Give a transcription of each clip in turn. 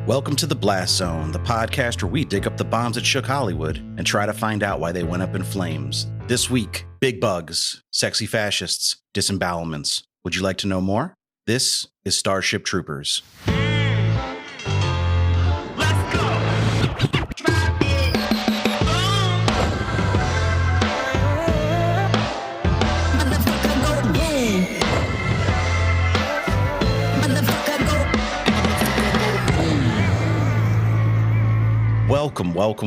Welcome to the Blast Zone, the podcast where we dig up the bombs that shook Hollywood and try to find out why they went up in flames. This week, big bugs, sexy fascists, disembowelments. Would you like to know more? This is Starship Troopers.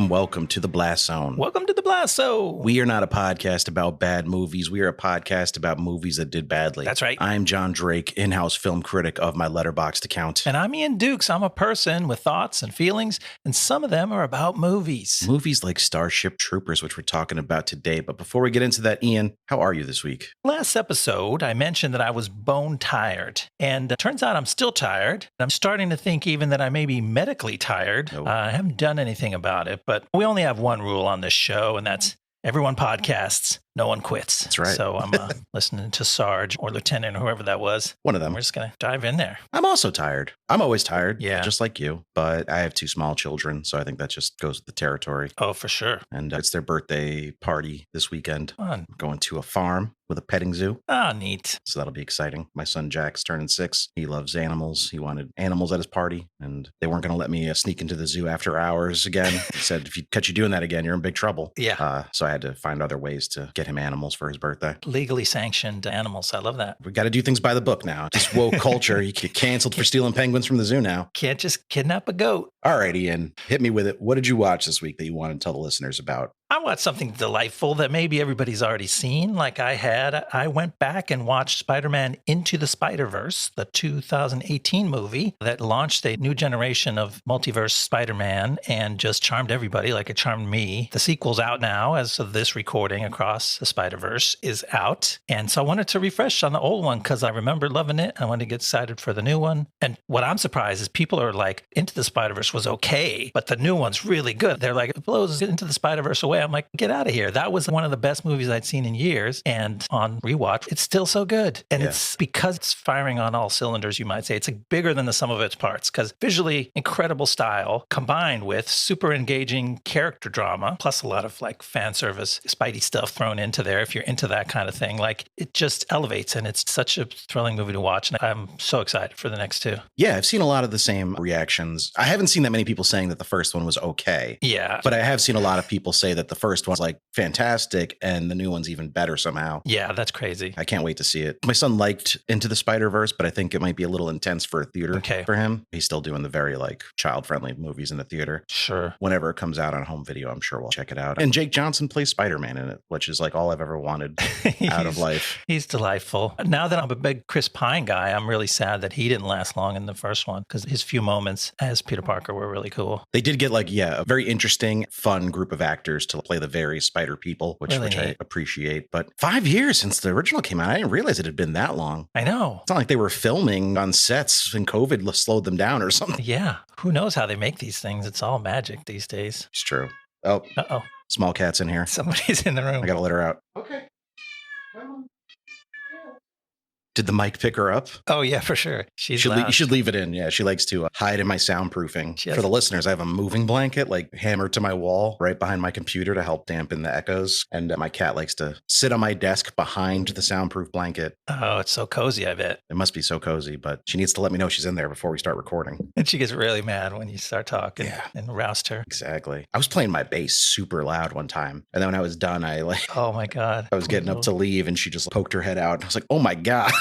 Welcome to the Blast Zone. Welcome to the Blast Zone. We are not a podcast about bad movies. We are a podcast about movies that did badly. That's right. I'm Jon Drake, in-house film critic of my Letterboxd account. And I'm Ian Dukes. I'm a person with thoughts and feelings, and some of them are about movies. Movies like Starship Troopers, which we're talking about today. But before we get into that, Ian, how are you this week? Last episode, I mentioned that I was bone tired, and it turns out I'm still tired. I'm starting to think even that I may be medically tired. Nope. I haven't done anything about it, but we only have one rule on this show, and that's everyone podcasts. No one quits. That's right. So I'm listening to Sarge or Lieutenant or whoever that was. One of them. We're just going to dive in there. I'm also tired. I'm always tired, Yeah. just like you. But I have two small children, so I think that just goes with the territory. Oh, for sure. And it's their birthday party this weekend. Fun. I'm going to a farm with a petting zoo. Ah, neat. So that'll be exciting. My son Jack's turning 6. He loves animals. He wanted animals at his party, and they weren't going to let me sneak into the zoo after hours again. He said, if you catch you doing that again, you're in big trouble. Yeah. So I had to find other ways to get him animals for his birthday. Legally sanctioned animals. I love that. We got to do things by the book now. Just woke culture. You get canceled for stealing penguins from the zoo now. Can't just kidnap a goat. All right, Ian, hit me with it. What did you watch this week that you want to tell the listeners about? I watched something delightful that maybe everybody's already seen, like I had. I went back and watched Spider-Man Into the Spider-Verse, the 2018 movie that launched a new generation of multiverse Spider-Man and just charmed everybody like it charmed me. The sequel's out now as of this recording. Across the Spider-Verse is out. And so I wanted to refresh on the old one because I remember loving it. I wanted to get excited for the new one. And what I'm surprised is people are like, Into the Spider-Verse was okay, but the new one's really good. They're like, it blows Into the Spider-Verse away. I'm like, get out of here. That was one of the best movies I'd seen in years. And on rewatch, it's still so good. And it's because it's firing on all cylinders, you might say. It's bigger than the sum of its parts because visually incredible style combined with super engaging character drama, plus a lot of like fan service, Spidey stuff thrown into there. If you're into that kind of thing, like it just elevates and it's such a thrilling movie to watch. And I'm so excited for the next two. Yeah, I've seen a lot of the same reactions. I haven't seen that many people saying that the first one was okay. Yeah. But I have seen a lot of people say that the first one's like fantastic and the new one's even better somehow. Yeah, that's crazy. I can't wait to see it. My son liked Into the Spider-Verse, but I think it might be a little intense for a theater for him. He's still doing the very like child-friendly movies in the theater. Sure. Whenever it comes out on home video, I'm sure we'll check it out. And Jake Johnson plays Spider-Man in it, which is like all I've ever wanted out of life. He's delightful. Now that I'm a big Chris Pine guy, I'm really sad that he didn't last long in the first one because his few moments as Peter Parker were really cool. They did get like, a very interesting, fun group of actors to play the various Spider people, which I appreciate. But 5 years since the original came out, I didn't realize it had been that long. I know. It's not like they were filming on sets and COVID slowed them down or something. Yeah. Who knows how they make these things? It's all magic these days. It's true. Oh. Uh-oh. Small cat's in here. Somebody's in the room. I got to let her out. Okay. Come on. Did the mic pick her up? Oh, yeah, for sure. You should leave it in. Yeah, she likes to hide in my soundproofing. For the listeners, I have a moving blanket like hammered to my wall right behind my computer to help dampen the echoes. And my cat likes to sit on my desk behind the soundproof blanket. Oh, it's so cozy, I bet. It must be so cozy, but she needs to let me know she's in there before we start recording. And she gets really mad when you start talking and roust her. Exactly. I was playing my bass super loud one time. And then when I was done, oh my God. I was getting up to leave and she just poked her head out. I was like, oh my God.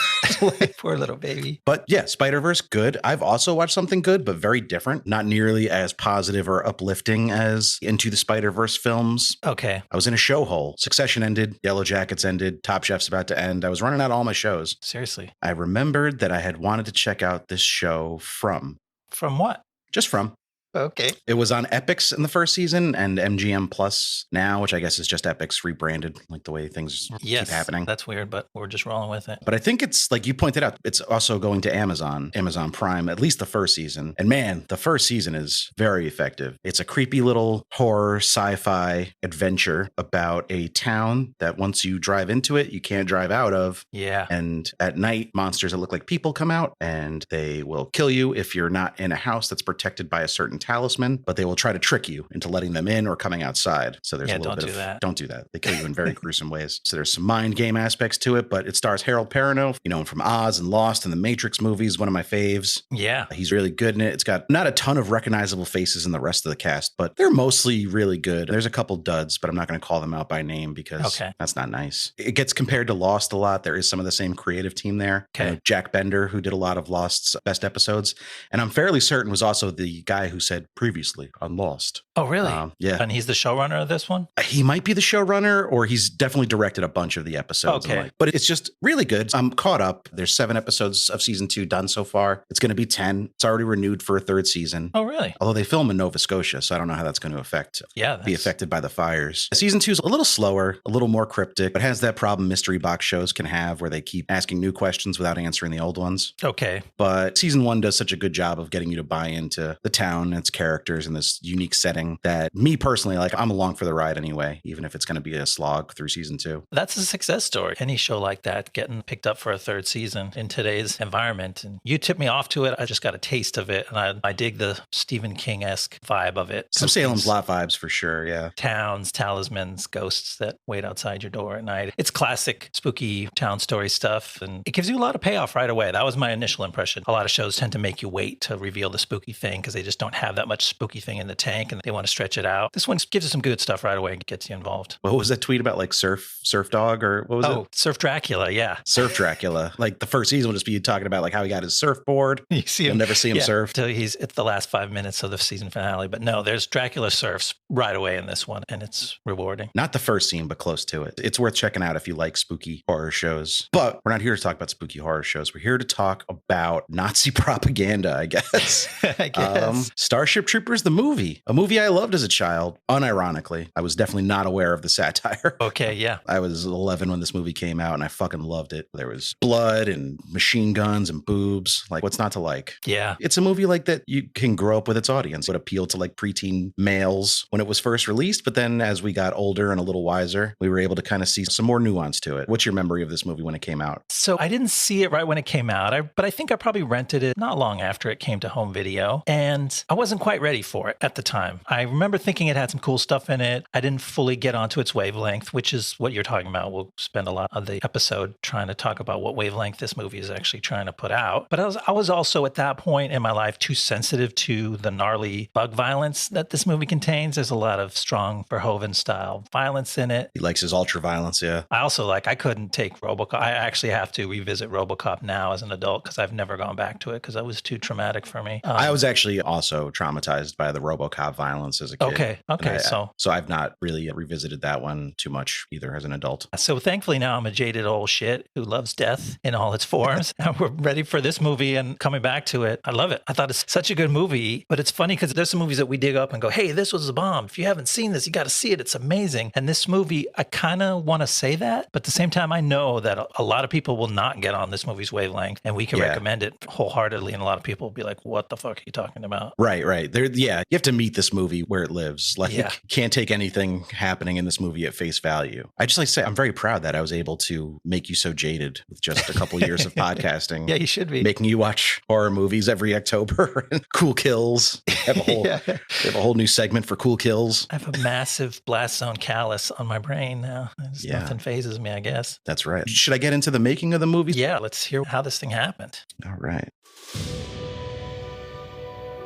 Poor little baby. But yeah, Spider-Verse, good. I've also watched something good, but very different. Not nearly as positive or uplifting as Into the Spider-Verse films. Okay. I was in a show hole. Succession ended. Yellow Jackets ended. Top Chef's about to end. I was running out of all my shows. Seriously. I remembered that I had wanted to check out this show From. From what? Just From. Okay. It was on Epix in the first season and MGM Plus now, which I guess is just Epix rebranded, like the way things keep happening. That's weird, but we're just rolling with it. But I think it's, like you pointed out, it's also going to Amazon Prime, at least the first season. And man, the first season is very effective. It's a creepy little horror sci-fi adventure about a town that once you drive into it, you can't drive out of. Yeah. And at night, monsters that look like people come out and they will kill you if you're not in a house that's protected by a certain talisman, but they will try to trick you into letting them in or coming outside. So there's a little bit of that. Don't do that. They kill you in very gruesome ways. So there's some mind game aspects to it, but it stars Harold Perrineau, you know him from Oz and Lost and the Matrix movies, one of my faves. Yeah. He's really good in it. It's got not a ton of recognizable faces in the rest of the cast, but they're mostly really good. There's a couple duds, but I'm not going to call them out by name because that's not nice. It gets compared to Lost a lot. There is some of the same creative team there. Okay. Jack Bender, who did a lot of Lost's best episodes, and I'm fairly certain was also the guy who said previously on Lost. Oh, really? Yeah. And he's the showrunner of this one? He might be the showrunner, or he's definitely directed a bunch of the episodes. Okay. But it's just really good. I'm caught up. There's 7 episodes of season 2 done so far. It's going to be 10. It's already renewed for a 3rd season. Oh, really? Although they film in Nova Scotia, so I don't know how that's going to be affected by the fires. Season 2 is a little slower, a little more cryptic, but has that problem mystery box shows can have where they keep asking new questions without answering the old ones. Okay. But season 1 does such a good job of getting you to buy into the town and its characters and this unique setting that me personally, like, I'm along for the ride anyway, even if it's going to be a slog through season 2. That's a success story. Any show like that getting picked up for a 3rd season in today's environment. And you tipped me off to it. I just got a taste of it. And I dig the Stephen King-esque vibe of it. Some Salem's Lot vibes for sure, yeah. Towns, talismans, ghosts that wait outside your door at night. It's classic spooky town story stuff. And it gives you a lot of payoff right away. That was my initial impression. A lot of shows tend to make you wait to reveal the spooky thing because they just don't have that much spooky thing in the tank and they want to stretch it out. This one gives you some good stuff right away and gets you involved. What was that tweet about, like Surf Dog, or what was it? Oh, Surf Dracula, yeah. Surf Dracula. Like the first season will just be talking about like how he got his surfboard. You see him. You'll never see him surf. Till it's the last 5 minutes of the season finale. But no, there's Dracula surfs right away in this one, and it's rewarding. Not the first scene, but close to it. It's worth checking out if you like spooky horror shows. But we're not here to talk about spooky horror shows. We're here to talk about Nazi propaganda, I guess. I guess. Starship Troopers, the movie. A movie I loved as a child, unironically. I was definitely not aware of the satire. Okay, yeah. I was 11 when this movie came out, and I fucking loved it. There was blood and machine guns and boobs. Like, what's not to like? Yeah. It's a movie like that you can grow up with its audience. It appealed to like preteen males when it was first released, but then as we got older and a little wiser, we were able to kind of see some more nuance to it. What's your memory of this movie when it came out? So I didn't see it right when it came out, but I think I probably rented it not long after it came to home video, and I wasn't quite ready for it at the time. I remember thinking it had some cool stuff in it. I didn't fully get onto its wavelength, which is what you're talking about. We'll spend a lot of the episode trying to talk about what wavelength this movie is actually trying to put out. But I was also at that point in my life too sensitive to the gnarly bug violence that this movie contains. There's a lot of strong Verhoeven style violence in it. He likes his ultra violence, yeah. I also I couldn't take RoboCop. I actually have to revisit RoboCop now as an adult because I've never gone back to it because that was too traumatic for me. I was actually also traumatized by the RoboCop violence as a kid. Okay. So I've not really revisited that one too much either as an adult. So thankfully now I'm a jaded old shit who loves death in all its forms. And we're ready for this movie and coming back to it. I love it. I thought it's such a good movie, but it's funny because there's some movies that we dig up and go, hey, this was a bomb. If you haven't seen this, you got to see it. It's amazing. And this movie, I kind of want to say that, but at the same time, I know that a lot of people will not get on this movie's wavelength and we can recommend it wholeheartedly. And a lot of people will be like, what the fuck are you talking about? Right. You have to meet this movie where it lives. Like, you can't take anything happening in this movie at face value. I just like to say, I'm very proud that I was able to make you so jaded with just a couple years of podcasting. Yeah, you should be. Making you watch horror movies every October. Cool Kills. Have a whole new segment for Cool Kills. I have a massive blast zone callus on my brain now. Nothing phases me, I guess. That's right. Should I get into the making of the movie? Yeah, let's hear how this thing happened. All right.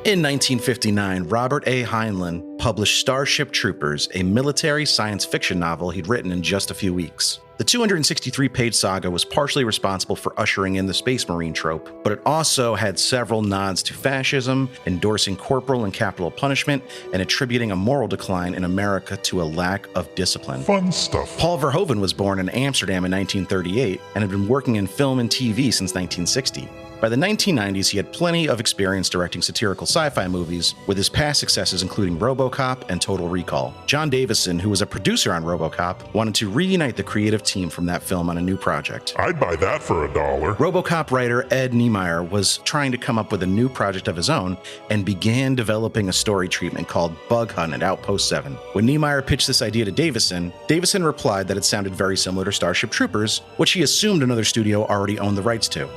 In 1959, Robert A. Heinlein published Starship Troopers, a military science fiction novel he'd written in just a few weeks. The 263-page saga was partially responsible for ushering in the Space Marine trope, but it also had several nods to fascism, endorsing corporal and capital punishment, and attributing a moral decline in America to a lack of discipline. Fun stuff. Paul Verhoeven was born in Amsterdam in 1938 and had been working in film and TV since 1960. By the 1990s, he had plenty of experience directing satirical sci-fi movies, with his past successes including RoboCop and Total Recall. John Davison, who was a producer on RoboCop, wanted to reunite the creative team from that film on a new project. I'd buy that for $1. RoboCop writer Ed Niemeyer was trying to come up with a new project of his own and began developing a story treatment called Bug Hunt at Outpost 7. When Niemeyer pitched this idea to Davison, Davison replied that it sounded very similar to Starship Troopers, which he assumed another studio already owned the rights to.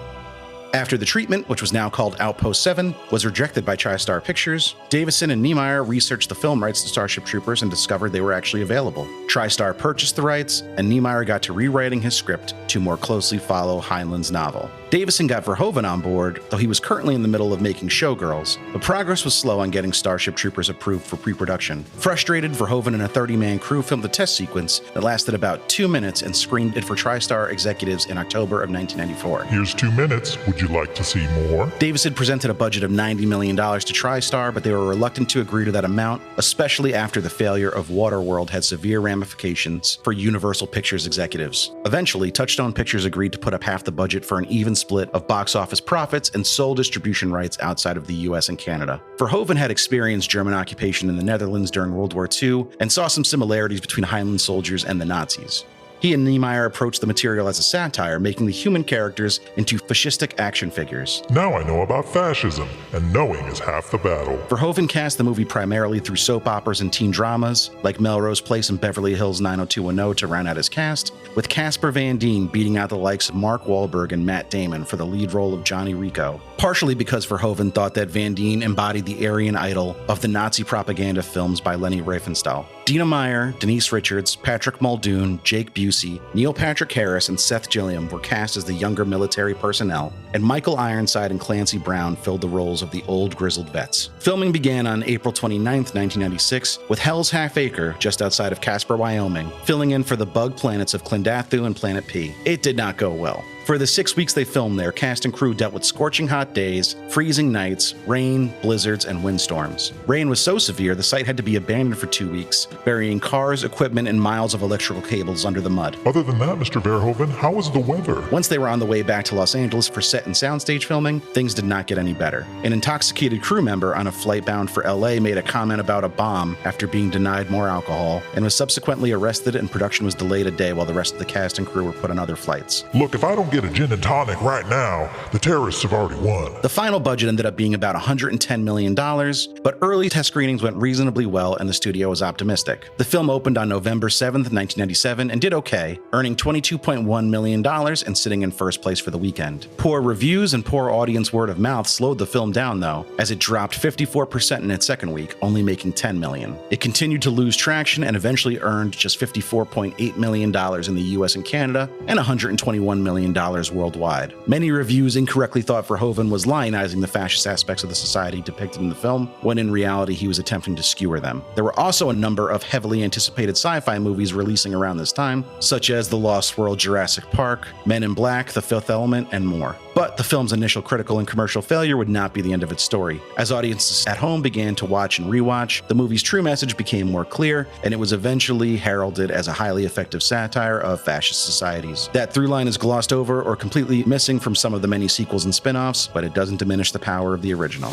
After the treatment, which was now called Outpost 7, was rejected by TriStar Pictures, Davison and Niemeyer researched the film rights to Starship Troopers and discovered they were actually available. TriStar purchased the rights, and Niemeyer got to rewriting his script to more closely follow Heinlein's novel. Davison got Verhoeven on board, though he was currently in the middle of making Showgirls, but progress was slow on getting Starship Troopers approved for pre-production. Frustrated, Verhoeven and a 30-man crew filmed a test sequence that lasted about 2 minutes and screened it for TriStar executives in October of 1994. Here's 2 minutes. Would you like to see more? Davison presented a budget of $90 million to TriStar, but they were reluctant to agree to that amount, especially after the failure of Waterworld had severe ramifications for Universal Pictures executives. Eventually, Touchstone Pictures agreed to put up half the budget for an even split of box office profits and sole distribution rights outside of the US and Canada. Verhoeven had experienced German occupation in the Netherlands during World War II and saw some similarities between Heinlein soldiers and the Nazis. He and Niemeyer approached the material as a satire, making the human characters into fascistic action figures. Now I know about fascism, and knowing is half the battle. Verhoeven cast the movie primarily through soap operas and teen dramas, like Melrose Place and Beverly Hills 90210 to round out his cast, with Casper Van Dien beating out the likes of Mark Wahlberg and Matt Damon for the lead role of Johnny Rico, partially because Verhoeven thought that Van Dien embodied the Aryan idol of the Nazi propaganda films by Leni Riefenstahl. Dina Meyer, Denise Richards, Patrick Muldoon, Jake Busey, Neil Patrick Harris, and Seth Gilliam were cast as the younger military personnel, and Michael Ironside and Clancy Brown filled the roles of the old grizzled vets. Filming began on April 29, 1996, with Hell's Half Acre, just outside of Casper, Wyoming, filling in for the bug planets of Klendathu and Planet P. It did not go well. For the 6 weeks they filmed there, cast and crew dealt with scorching hot days, freezing nights, rain, blizzards, and windstorms. Rain was so severe the site had to be abandoned for 2 weeks, burying cars, equipment, and miles of electrical cables under the mud. Other than that, Mr. Verhoeven, how was the weather? Once they were on the way back to Los Angeles for set and soundstage filming, things did not get any better. An intoxicated crew member on a flight bound for LA made a comment about a bomb after being denied more alcohol, and was subsequently arrested, and production was delayed a day while the rest of the cast and crew were put on other flights. Look, if I don't get a gin and tonic right now, the terrorists have already won. The final budget ended up being about $110 million, but early test screenings went reasonably well and the studio was optimistic. The film opened on November 7th, 1997 and did okay, earning $22.1 million and sitting in first place for the weekend. Poor reviews and poor audience word of mouth slowed the film down though, as it dropped 54% in its second week, only making $10 million. It continued to lose traction and eventually earned just $54.8 million in the US and Canada and $121 million worldwide. Many reviews incorrectly thought Verhoeven was lionizing the fascist aspects of the society depicted in the film, when in reality he was attempting to skewer them. There were also a number of heavily anticipated sci-fi movies releasing around this time, such as The Lost World, Jurassic Park, Men in Black, The Fifth Element, and more. But the film's initial critical and commercial failure would not be the end of its story. As audiences at home began to watch and rewatch, the movie's true message became more clear, and it was eventually heralded as a highly effective satire of fascist societies. That through line is glossed over or completely missing from some of the many sequels and spin-offs, but it doesn't diminish the power of the original.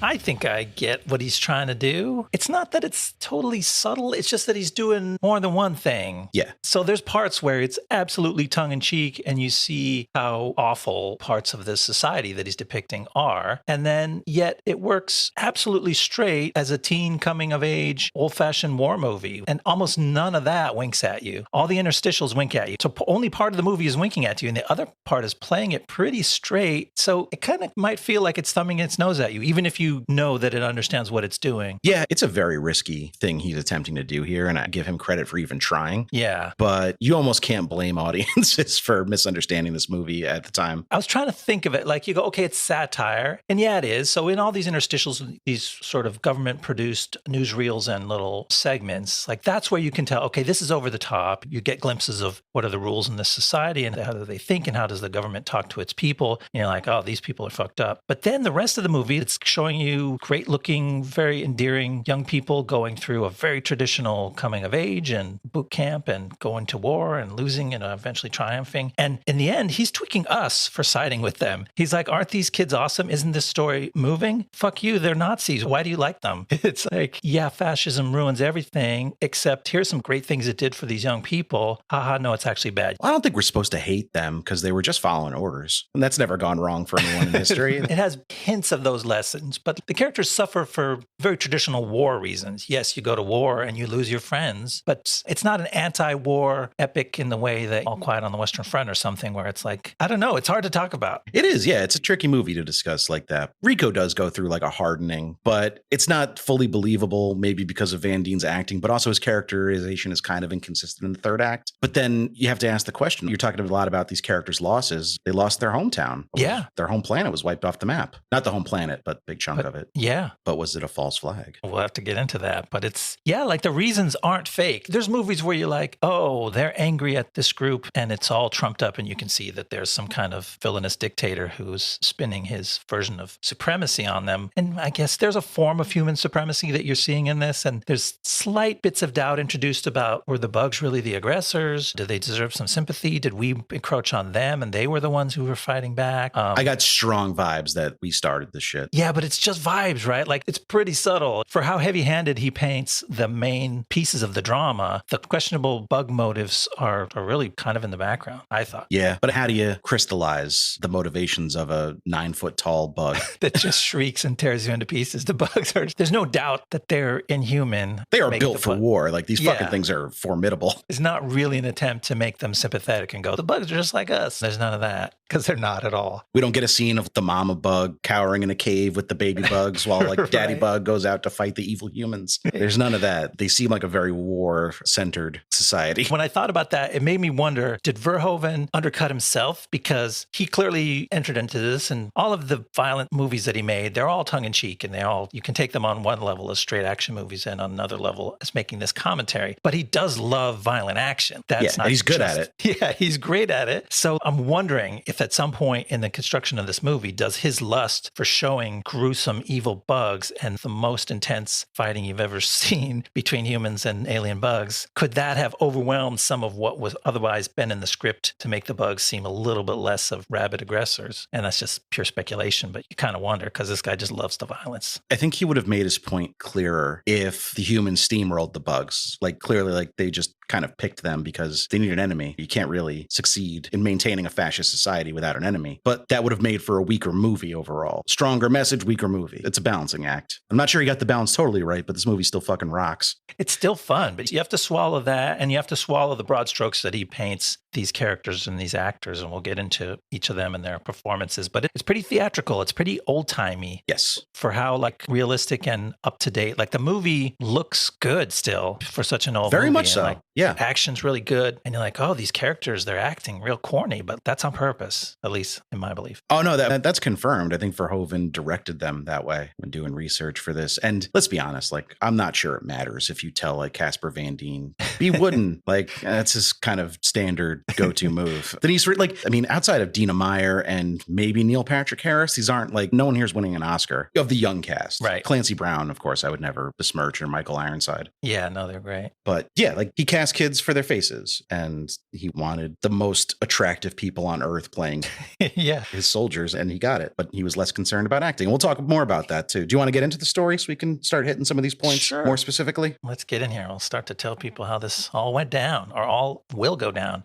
I think I get what he's trying to do. It's not that it's totally subtle. It's just that he's doing more than one thing. Yeah. So there's parts where it's absolutely tongue-in-cheek and you see how awful parts of this society that he's depicting are. And then yet it works absolutely straight as a teen coming-of-age, old-fashioned war movie. And almost none of that winks at you. All the interstitials wink at you. So only part of the movie is winking at you and the other part is playing it pretty straight. So it kind of might feel like it's thumbing its nose at you, even if you know that it understands what it's doing. Yeah, it's a very risky thing he's attempting to do here, and I give him credit for even trying. Yeah. But you almost can't blame audiences for misunderstanding this movie at the time. I was trying to think of it like you go, okay, it's satire. And yeah, it is. So in all these interstitials, these sort of government-produced newsreels and little segments, like that's where you can tell, okay, this is over the top. You get glimpses of what are the rules in this society and how do they think and how does the government talk to its people. And you're like, oh, these people are fucked up. But then the rest of the movie, it's showing showing you great-looking, very endearing young people going through a very traditional coming of age and boot camp and going to war and losing and eventually triumphing. And in the end, he's tweaking us for siding with them. He's like, aren't these kids awesome? Isn't this story moving? Fuck you, they're Nazis. Why do you like them? It's like, yeah, fascism ruins everything, except here's some great things it did for these young people. Haha, no, it's actually bad. I don't think we're supposed to hate them because they were just following orders. And that's never gone wrong for anyone in history. It has hints of those lessons, but the characters suffer for very traditional war reasons. Yes, you go to war and you lose your friends, but it's not an anti-war epic in the way that All Quiet on the Western Front or something where it's like, I don't know, it's hard to talk about. It is, yeah. It's a tricky movie to discuss like that. Rico does go through like a hardening, but it's not fully believable, maybe because of Van Dien's acting, but also his characterization is kind of inconsistent in the third act. But then you have to ask the question, you're talking a lot about these characters' losses. They lost their hometown. Yeah. Their home planet was wiped off the map. Not the home planet, but a big chunk of it. Yeah. But was it a false flag? We'll have to get into that. But it's, yeah, like the reasons aren't fake. There's movies where you're like, oh, they're angry at this group and it's all trumped up and you can see that there's some kind of villainous dictator who's spinning his version of supremacy on them. And I guess there's a form of human supremacy that you're seeing in this. And there's slight bits of doubt introduced about, were the bugs really the aggressors? Did they deserve some sympathy? Did we encroach on them and they were the ones who were fighting back? I got strong vibes that we started this shit. Yeah, but it's just vibes, right? Like it's pretty subtle. For how heavy-handed he paints the main pieces of the drama, the questionable bug motives are really kind of in the background, I thought. Yeah, but how do you crystallize the motivations of a 9-foot-tall bug? That just shrieks and tears you into pieces. The bugs are, there's no doubt that they're inhuman. They are built for war. Like these fucking things are formidable. It's not really an attempt to make them sympathetic and go, the bugs are just like us. There's none of that because they're not at all. We don't get a scene of the mama bug cowering in a cave with the baby bugs while like daddy bug goes out to fight the evil humans. There's none of that. They seem like a very war-centered society. When I thought about that, it made me wonder, did Verhoeven undercut himself? Because he clearly entered into this, and all of the violent movies that he made, they're all tongue-in-cheek, and you can take them on one level as straight action movies and on another level as making this commentary. But he does love violent action. And he's good at it. Yeah, he's great at it. So I'm wondering if at some point in the construction of this movie, does his lust for showing gruesome, evil bugs and the most intense fighting you've ever seen between humans and alien bugs, could that have overwhelmed some of what was otherwise been in the script to make the bugs seem a little bit less of rabid aggressors? And that's just pure speculation, but you kind of wonder because this guy just loves the violence. I think he would have made his point clearer if the humans steamrolled the bugs. Like clearly, like they just kind of picked them because they need an enemy. You can't really succeed in maintaining a fascist society without an enemy. But that would have made for a weaker movie overall. Stronger message, weaker movie. It's a balancing act. I'm not sure he got the balance totally right, but this movie still fucking rocks. It's still fun, but you have to swallow that, and you have to swallow the broad strokes that he paints these characters and these actors, and we'll get into each of them and their performances. But it's pretty theatrical. It's pretty old-timey. Yes. For how like realistic and up-to-date. Like the movie looks good still for such an old movie. Very much so. Like, yeah. Action's really good. And you're like, oh, these characters, they're acting real corny, but that's on purpose, at least in my belief. Oh, no, that's confirmed. I think Verhoeven directed them that way when doing research for this. And let's be honest, like, I'm not sure it matters if you tell like Casper Van Dien, be wooden. Like, that's his kind of standard go-to move. Denise, like, I mean, outside of Dina Meyer and maybe Neil Patrick Harris, these aren't like, no one here's winning an Oscar of the young cast. Right. Clancy Brown, of course, I would never besmirch, or Michael Ironside. Yeah, no, they're great. But yeah, like he cast kids for their faces and he wanted the most attractive people on earth playing his soldiers, and he got it. But he was less concerned about acting. We'll talk more about that too. Do you want to get into the story so we can start hitting some of these points more specifically? Let's get in here. I'll start to tell people how this all went down, or all will go down.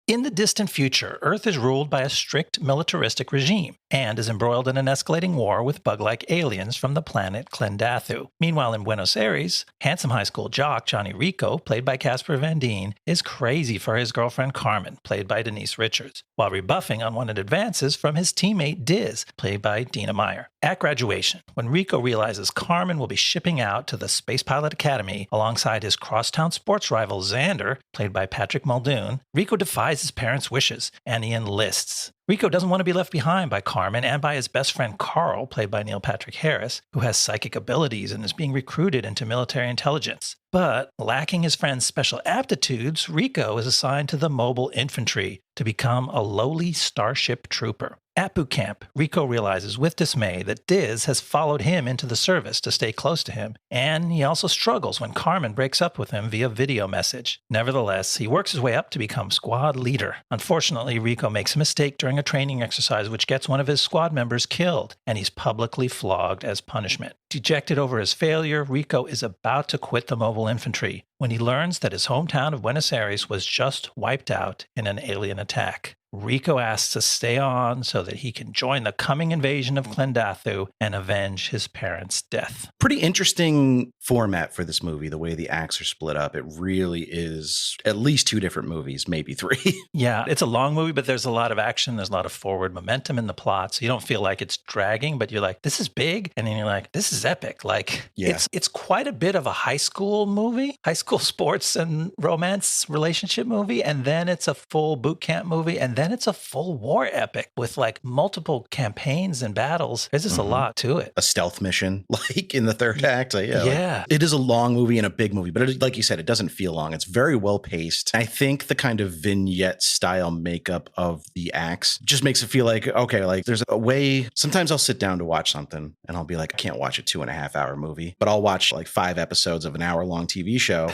In the distant future, Earth is ruled by a strict militaristic regime and is embroiled in an escalating war with bug-like aliens from the planet Klendathu. Meanwhile, in Buenos Aires, handsome high school jock Johnny Rico, played by Casper Van Dien, is crazy for his girlfriend Carmen, played by Denise Richards, while rebuffing unwanted advances from his teammate Diz, played by Dina Meyer. At graduation, when Rico realizes Carmen will be shipping out to the Space Pilot Academy alongside his crosstown sports rival Xander, played by Patrick Muldoon, Rico defies his parents' wishes and he enlists. Rico doesn't want to be left behind by Carmen and by his best friend Carl, played by Neil Patrick Harris, who has psychic abilities and is being recruited into military intelligence. But lacking his friend's special aptitudes, Rico is assigned to the mobile infantry to become a lowly Starship Trooper. At boot camp, Rico realizes with dismay that Diz has followed him into the service to stay close to him, and he also struggles when Carmen breaks up with him via video message. Nevertheless, he works his way up to become squad leader. Unfortunately, Rico makes a mistake during a training exercise which gets one of his squad members killed, and he's publicly flogged as punishment. Dejected over his failure, Rico is about to quit the mobile infantry when he learns that his hometown of Buenos Aires was just wiped out in an alien attack. Rico asks to stay on so that he can join the coming invasion of Klendathu and avenge his parents' death. Pretty interesting format for this movie, the way the acts are split up. It really is at least 2 different movies, maybe 3. Yeah, it's a long movie, but there's a lot of action. There's a lot of forward momentum in the plot. So you don't feel like it's dragging, but you're like, this is big. And then you're like, this is epic. Like, yeah. It's quite a bit of a high school movie, high school sports and romance relationship movie. And then it's a full boot camp movie. And then it's a full war epic with like multiple campaigns and battles. There's just a lot to it. A stealth mission, like in the third act. Yeah. Like, it is a long movie and a big movie, but like you said, it doesn't feel long. It's very well paced. I think the kind of vignette style makeup of the acts just makes it feel like, okay, like there's a way. Sometimes I'll sit down to watch something and I'll be like, I can't watch a 2.5 hour movie, but I'll watch like 5 episodes of an hour-long TV show.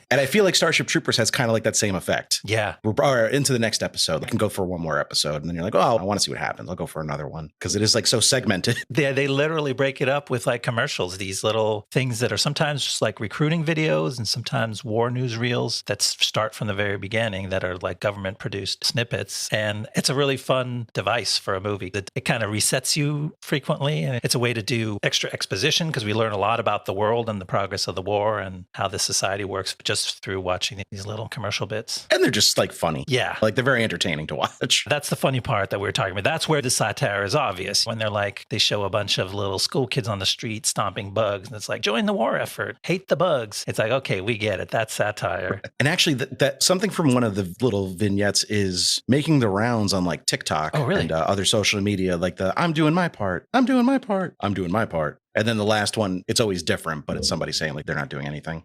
And I feel like Starship Troopers has kind of like that same effect. Yeah. We're into the next episode. I can go for one more episode. And then you're like, oh, I want to see what happens. I'll go for another one. Because it is like so segmented. They literally break it up with like commercials, these little things that are sometimes just like recruiting videos and sometimes war newsreels that start from the very beginning that are like government produced snippets. And it's a really fun device for a movie. It kind of resets you frequently. And it's a way to do extra exposition because we learn a lot about the world and the progress of the war and how the society works just through watching these little commercial bits. And they're just like funny. Yeah. Like they're very entertaining to watch. That's the funny part that we were talking about. That's where the satire is obvious. When they're like, they show a bunch of little school kids on the street stomping bugs. And it's like, join the war effort. Hate the bugs. It's like, okay, we get it. That's satire. And actually that something from one of the little vignettes is making the rounds on like TikTok and other social media, like the I'm doing my part. I'm doing my part. I'm doing my part. And then the last one, it's always different, but it's somebody saying like they're not doing anything.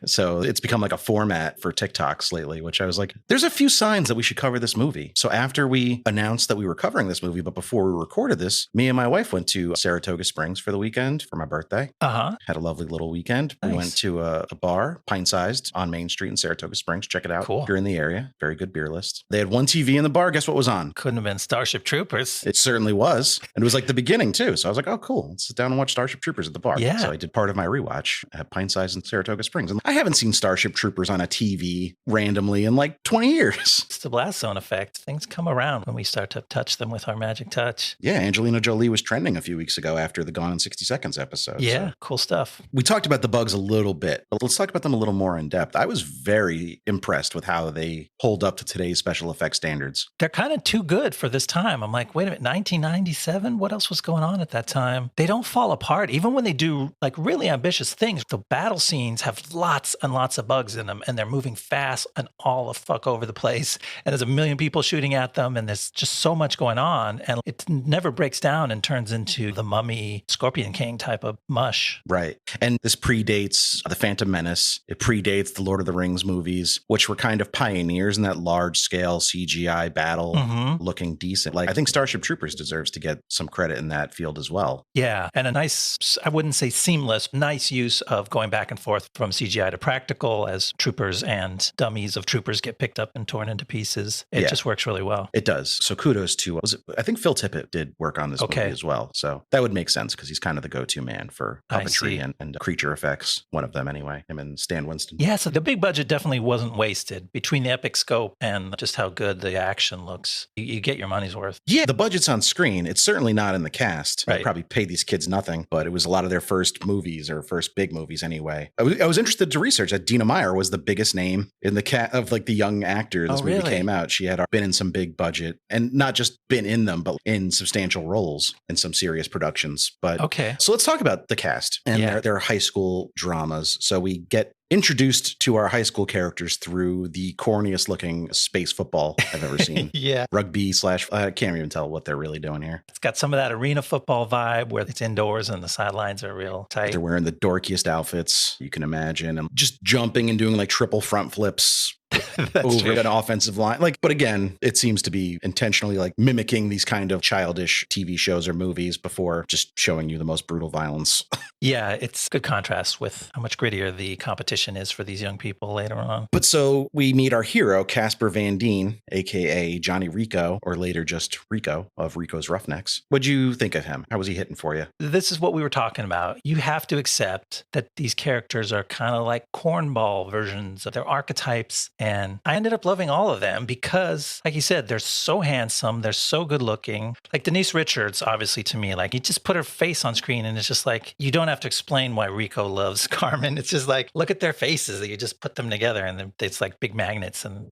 So it's become like a format for TikToks lately, which I was like, there's a few signs that we should cover this movie. So after we announced that we were covering this movie, but before we recorded this, me and my wife went to Saratoga Springs for the weekend for my birthday. Had a lovely little weekend. Nice. We went to a bar, pint-sized, on Main Street in Saratoga Springs. Check it out. Cool. If you're in the area. Very good beer list. They had one TV in the bar. Guess what was on? Couldn't have been Starship Troopers. It certainly was. And it was like the beginning too. So I was like, oh, cool. Let's sit down and watch Starship Troopers at the bar. Yeah. So I did part of my rewatch at pint-sized in Saratoga Springs. And I haven't seen Starship Troopers on a TV randomly in like 20 years. It's the blast zone effect. Things come around when we start to touch them with our magic touch. Yeah, Angelina Jolie was trending a few weeks ago after the Gone in 60 Seconds episode. Yeah, so. Cool stuff. We talked about the bugs a little bit, but let's talk about them a little more in depth. I was very impressed with how they hold up to today's special effects standards. They're kind of too good for this time. I'm like, wait a minute, 1997? What else was going on at that time? They don't fall apart. Even when they do like really ambitious things, the battle scenes have lots and lots of bugs in them, and they're moving fast and all the fuck over the place. And there's a million people shooting at them, and there's just so much going on. And it never breaks down and turns into the Mummy, Scorpion King type of mush. Right. And this predates The Phantom Menace. It predates the Lord of the Rings movies, which were kind of pioneers in that large scale CGI battle looking decent. Like, I think Starship Troopers deserves to get some credit in that field as well. Yeah. And a nice, I wouldn't say seamless, nice use of going back and forth from CGI to practical as troopers and dummies of troopers get picked up and torn into pieces. It just works really well. It does. So kudos to, I think Phil Tippett did work on this movie as well. So that would make sense because he's kind of the go-to man for puppetry and creature effects. One of them anyway, him and Stan Winston. Yeah, so the big budget definitely wasn't wasted between the epic scope and just how good the action looks. You get your money's worth. Yeah, the budget's on screen. It's certainly not in the cast. Right. They probably paid these kids nothing, but it was a lot of their first movies or first big movies anyway. I was interested to research that Dina Meyer was the biggest name in the of like the young actor this movie came out. She had been in some big budget and not just been in them, but in substantial roles in some serious productions. But so let's talk about the cast and their high school dramas. So we get introduced to our high school characters through the corniest looking space football I've ever seen. Yeah. Rugby / I can't even tell what they're really doing here. It's got some of that arena football vibe where it's indoors and the sidelines are real tight. They're wearing the dorkiest outfits you can imagine and just jumping and doing like triple front flips over an offensive line. But again, it seems to be intentionally like mimicking these kind of childish TV shows or movies before just showing you the most brutal violence. Yeah, it's good contrast with how much grittier the competition is for these young people later on. But so we meet our hero, Casper Van Dien, aka Johnny Rico, or later just Rico of Rico's Roughnecks. What'd you think of him? How was he hitting for you? This is what we were talking about. You have to accept that these characters are kind of like cornball versions of their archetypes. And I ended up loving all of them because, like you said, they're so handsome. They're so good looking. Like Denise Richards, obviously, to me, like you just put her face on screen and it's just like, you don't have to explain why Rico loves Carmen. It's just like, look at their faces. You just put them together and it's like big magnets. And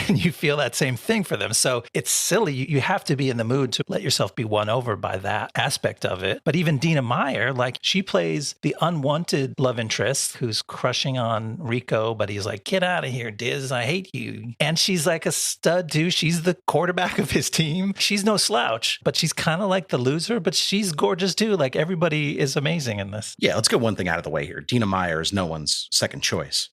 you feel that same thing for them. So it's silly. You have to be in the mood to let yourself be won over by that aspect of it. But even Dina Meyer, like she plays the unwanted love interest who's crushing on Rico, but he's like, get out of here, Diz. I hate you. And she's like a stud too. She's the quarterback of his team. She's no slouch, but she's kind of like the loser, but she's gorgeous too. Like everybody is amazing in this. Yeah, let's get one thing out of the way here. Dina Meyer is no one's second choice.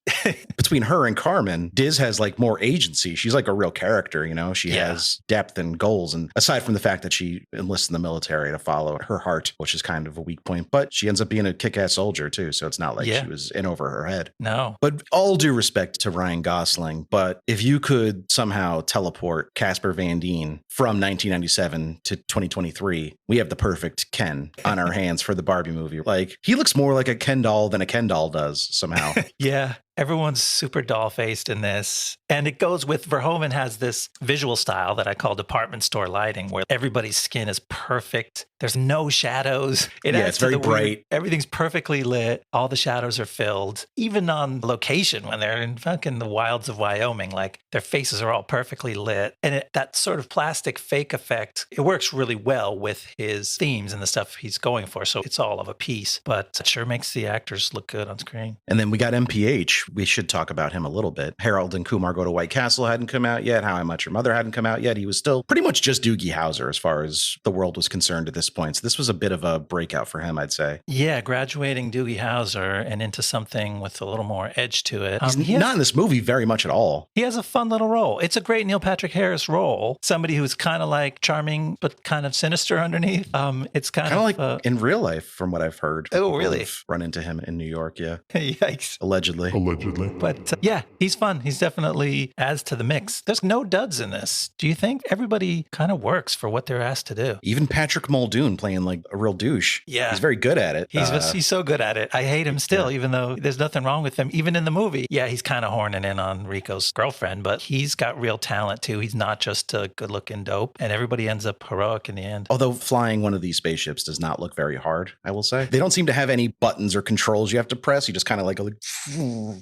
Between her and Carmen, Diz has like more agency. She's like a real character, you know? She has depth and goals. And aside from the fact that she enlists in the military to follow her heart, which is kind of a weak point, but she ends up being a kick-ass soldier too. So it's not like she was in over her head. No. But all due respect to Ryan Gosling, but if you could somehow teleport Casper Van Dien from 1997 to 2023, we have the perfect Ken on our hands for the Barbie movie. Like, he looks more like a Ken doll than a Ken doll does somehow. Yeah. Everyone's super doll-faced in this. And it goes with Verhoeven has this visual style that I call department store lighting, where everybody's skin is perfect. There's no shadows. It's very bright. Everything's perfectly lit. All the shadows are filled. Even on location, when they're in fucking the wilds of Wyoming, like their faces are all perfectly lit. And that sort of plastic fake effect, it works really well with his themes and the stuff he's going for. So it's all of a piece, but it sure makes the actors look good on screen. And then we got MPH. We should talk about him a little bit. Harold and Kumar Go to White Castle hadn't come out yet. How I Met Your Mother hadn't come out yet. He was still pretty much just Doogie Howser as far as the world was concerned at this point. So this was a bit of a breakout for him, I'd say. Yeah, graduating Doogie Howser and into something with a little more edge to it. He's not in this movie very much at all. He has a fun little role. It's a great Neil Patrick Harris role. Somebody who's kind of like charming, but kind of sinister underneath. It's kind of like in real life, from what I've heard. Oh, really? Run into him in New York, yeah. Yikes. Allegedly. But yeah, he's fun. He's definitely adds to the mix. There's no duds in this. Do you think everybody kind of works for what they're asked to do? Even Patrick Muldoon playing like a real douche. Yeah. He's very good at it. He's so good at it. I hate him still, even though there's nothing wrong with him. Even in the movie, yeah, he's kind of horning in on Rico's girlfriend, but he's got real talent too. He's not just a good looking dope, and everybody ends up heroic in the end. Although flying one of these spaceships does not look very hard, I will say. They don't seem to have any buttons or controls you have to press. You just kind of like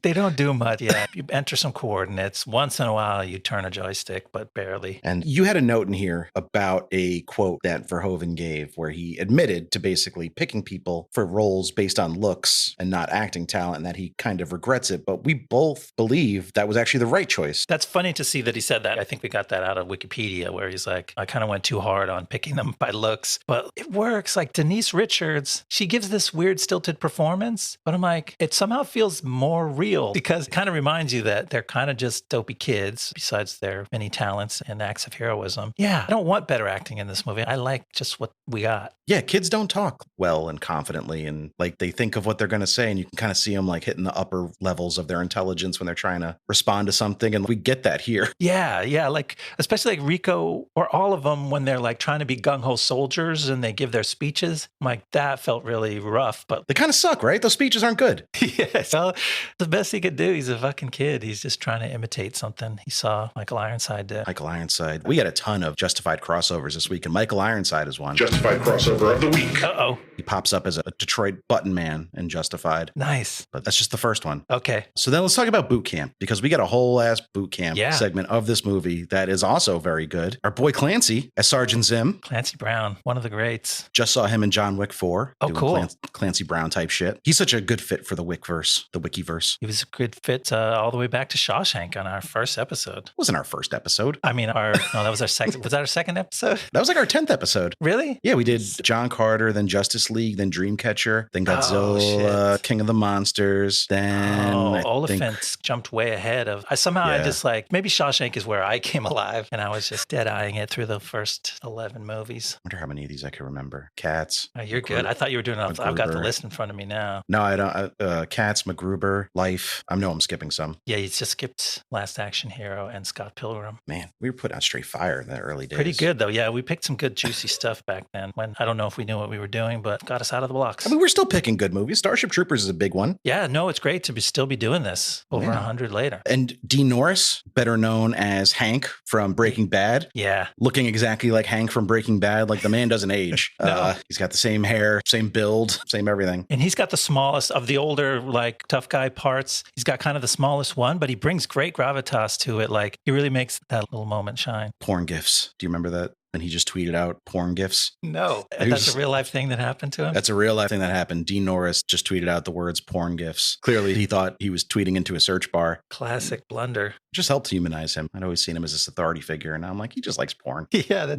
they don't do much. Yeah, you enter some coordinates. Once in a while, you turn a joystick, but barely. And you had a note in here about a quote that Verhoeven gave where he admitted to basically picking people for roles based on looks and not acting talent, and that he kind of regrets it. But we both believe that was actually the right choice. That's funny to see that he said that. I think we got that out of Wikipedia, where he's like, I kind of went too hard on picking them by looks, but it works. Like Denise Richards, she gives this weird stilted performance, but I'm like, it somehow feels more real because it kind of reminds you that they're kind of just dopey kids besides their many talents and acts of heroism. Yeah, I don't want better acting in this movie. I like just what we got. Yeah, kids don't talk well and confidently, and like they think of what they're going to say, and you can kind of see them like hitting the upper levels of their intelligence when they're trying to respond to something, and we get that here. Yeah, like especially like Rico or all of them when they're like trying to be gung-ho soldiers and they give their speeches. I'm like, that felt really rough, but they kind of suck, right? Those speeches aren't good. Yeah, well, the best he could do. He's a fucking kid. He's just trying to imitate something he saw Michael Ironside do. Michael Ironside. We had a ton of Justified crossovers this week, and Michael Ironside is one. Justified crossover of the week. Uh-oh. He pops up as a Detroit button man in Justified. Nice. But that's just the first one. Okay. So then let's talk about boot camp, because we got a whole ass boot camp segment of this movie that is also very good. Our boy Clancy as Sergeant Zim. Clancy Brown, one of the greats. Just saw him in John Wick 4. Oh, cool. Clancy Brown type shit. He's such a good fit for the Wickverse, the Wikiverse. He was a good fit all the way back to Shawshank on our first episode. It wasn't our first episode. I mean, that was our second. Was that our second episode? That was like our 10th episode. Really? Yeah, we did John Carter, then Justice League, then Dreamcatcher, then Godzilla, King of the Monsters, then Oliphant jumped way ahead of. I just like, maybe Shawshank is where I came alive, and I was just dead-eyeing it through the first 11 movies. I wonder how many of these I can remember. Cats. Oh, you're good. I thought you were doing it. I've got the list in front of me now. No, I don't. Cats, MacGruber, Life. I know I'm skipping some. Yeah, you just skipped Last Action Hero and Scott Pilgrim. Man, we were putting out straight fire in the early days. Pretty good, though. Yeah, we picked some good, juicy stuff back then. When I don't know if we knew what we were doing, but got us out of the blocks. I mean, we're still picking good movies. Starship Troopers is a big one. Yeah, no, it's great to still be doing this over 100 later. And Dean Norris, better known as Hank from Breaking Bad. Yeah. Looking exactly like Hank from Breaking Bad. Like, the man doesn't age. No. He's got the same hair, same build, same everything. And he's got the smallest of the older, like, tough guy parts. He's got kind of the smallest one, but he brings great gravitas to it. Like, he really makes that little moment shine. Porn gifs. Do you remember that? And he just tweeted out porn gifs. No, that's a real life thing that happened to him. That's a real life thing that happened. Dean Norris just tweeted out the words porn gifs. Clearly, he thought he was tweeting into a search bar. Classic blunder. Just helped humanize him. I'd always seen him as this authority figure, and now I'm like, he just likes porn. Yeah,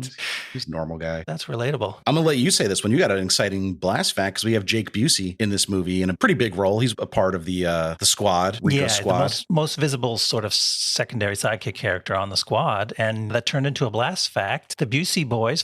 he's a normal guy. That's relatable. I'm gonna let you say this one. You got an exciting blast fact because we have Jake Busey in this movie in a pretty big role. He's a part of the squad, Rico squad. The most visible sort of secondary sidekick character on the squad, and that turned into a blast fact. The Busey boys,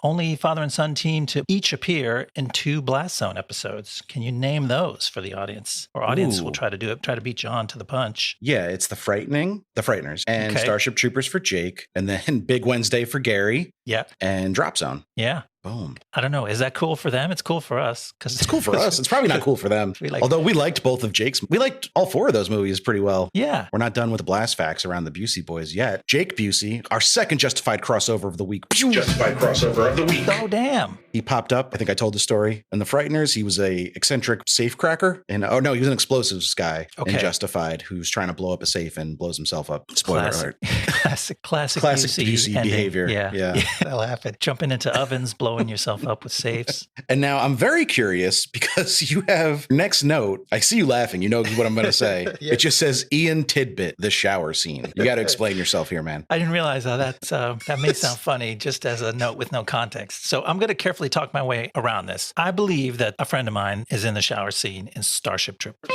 only father and son team to each appear in 2 Blast Zone episodes. Can you name those for the audience? Our audience will try to do it, try to beat John to the punch. Yeah, it's The Frighteners, and Starship Troopers for Jake, and then Big Wednesday for Gary. Yeah. And Drop Zone. Yeah. Boom. I don't know. Is that cool for them? It's cool for us. It's cool for us. It's probably not cool for them. Although we liked both of Jake's. We liked all 4 of those movies pretty well. Yeah. We're not done with the blast facts around the Busey boys yet. Jake Busey, our second justified crossover of the week. Justified crossover of the week. Oh, damn. He popped up. I think I told the story. In The Frighteners, he was a eccentric safecracker. And he was an explosives guy in Justified who's trying to blow up a safe and blows himself up. Spoiler alert. Classic Busey behavior. Yeah. That'll happen. Jumping into ovens, blowing yourself up with safes. And now I'm very curious because you have next note. I see you laughing. You know what I'm going to say. Yeah. It just says Ian Tidbit, the shower scene. You got to explain yourself here, man. I didn't realize how that may sound funny just as a note with no context. So I'm going to carefully talk my way around this. I believe that a friend of mine is in the shower scene in Starship Troopers.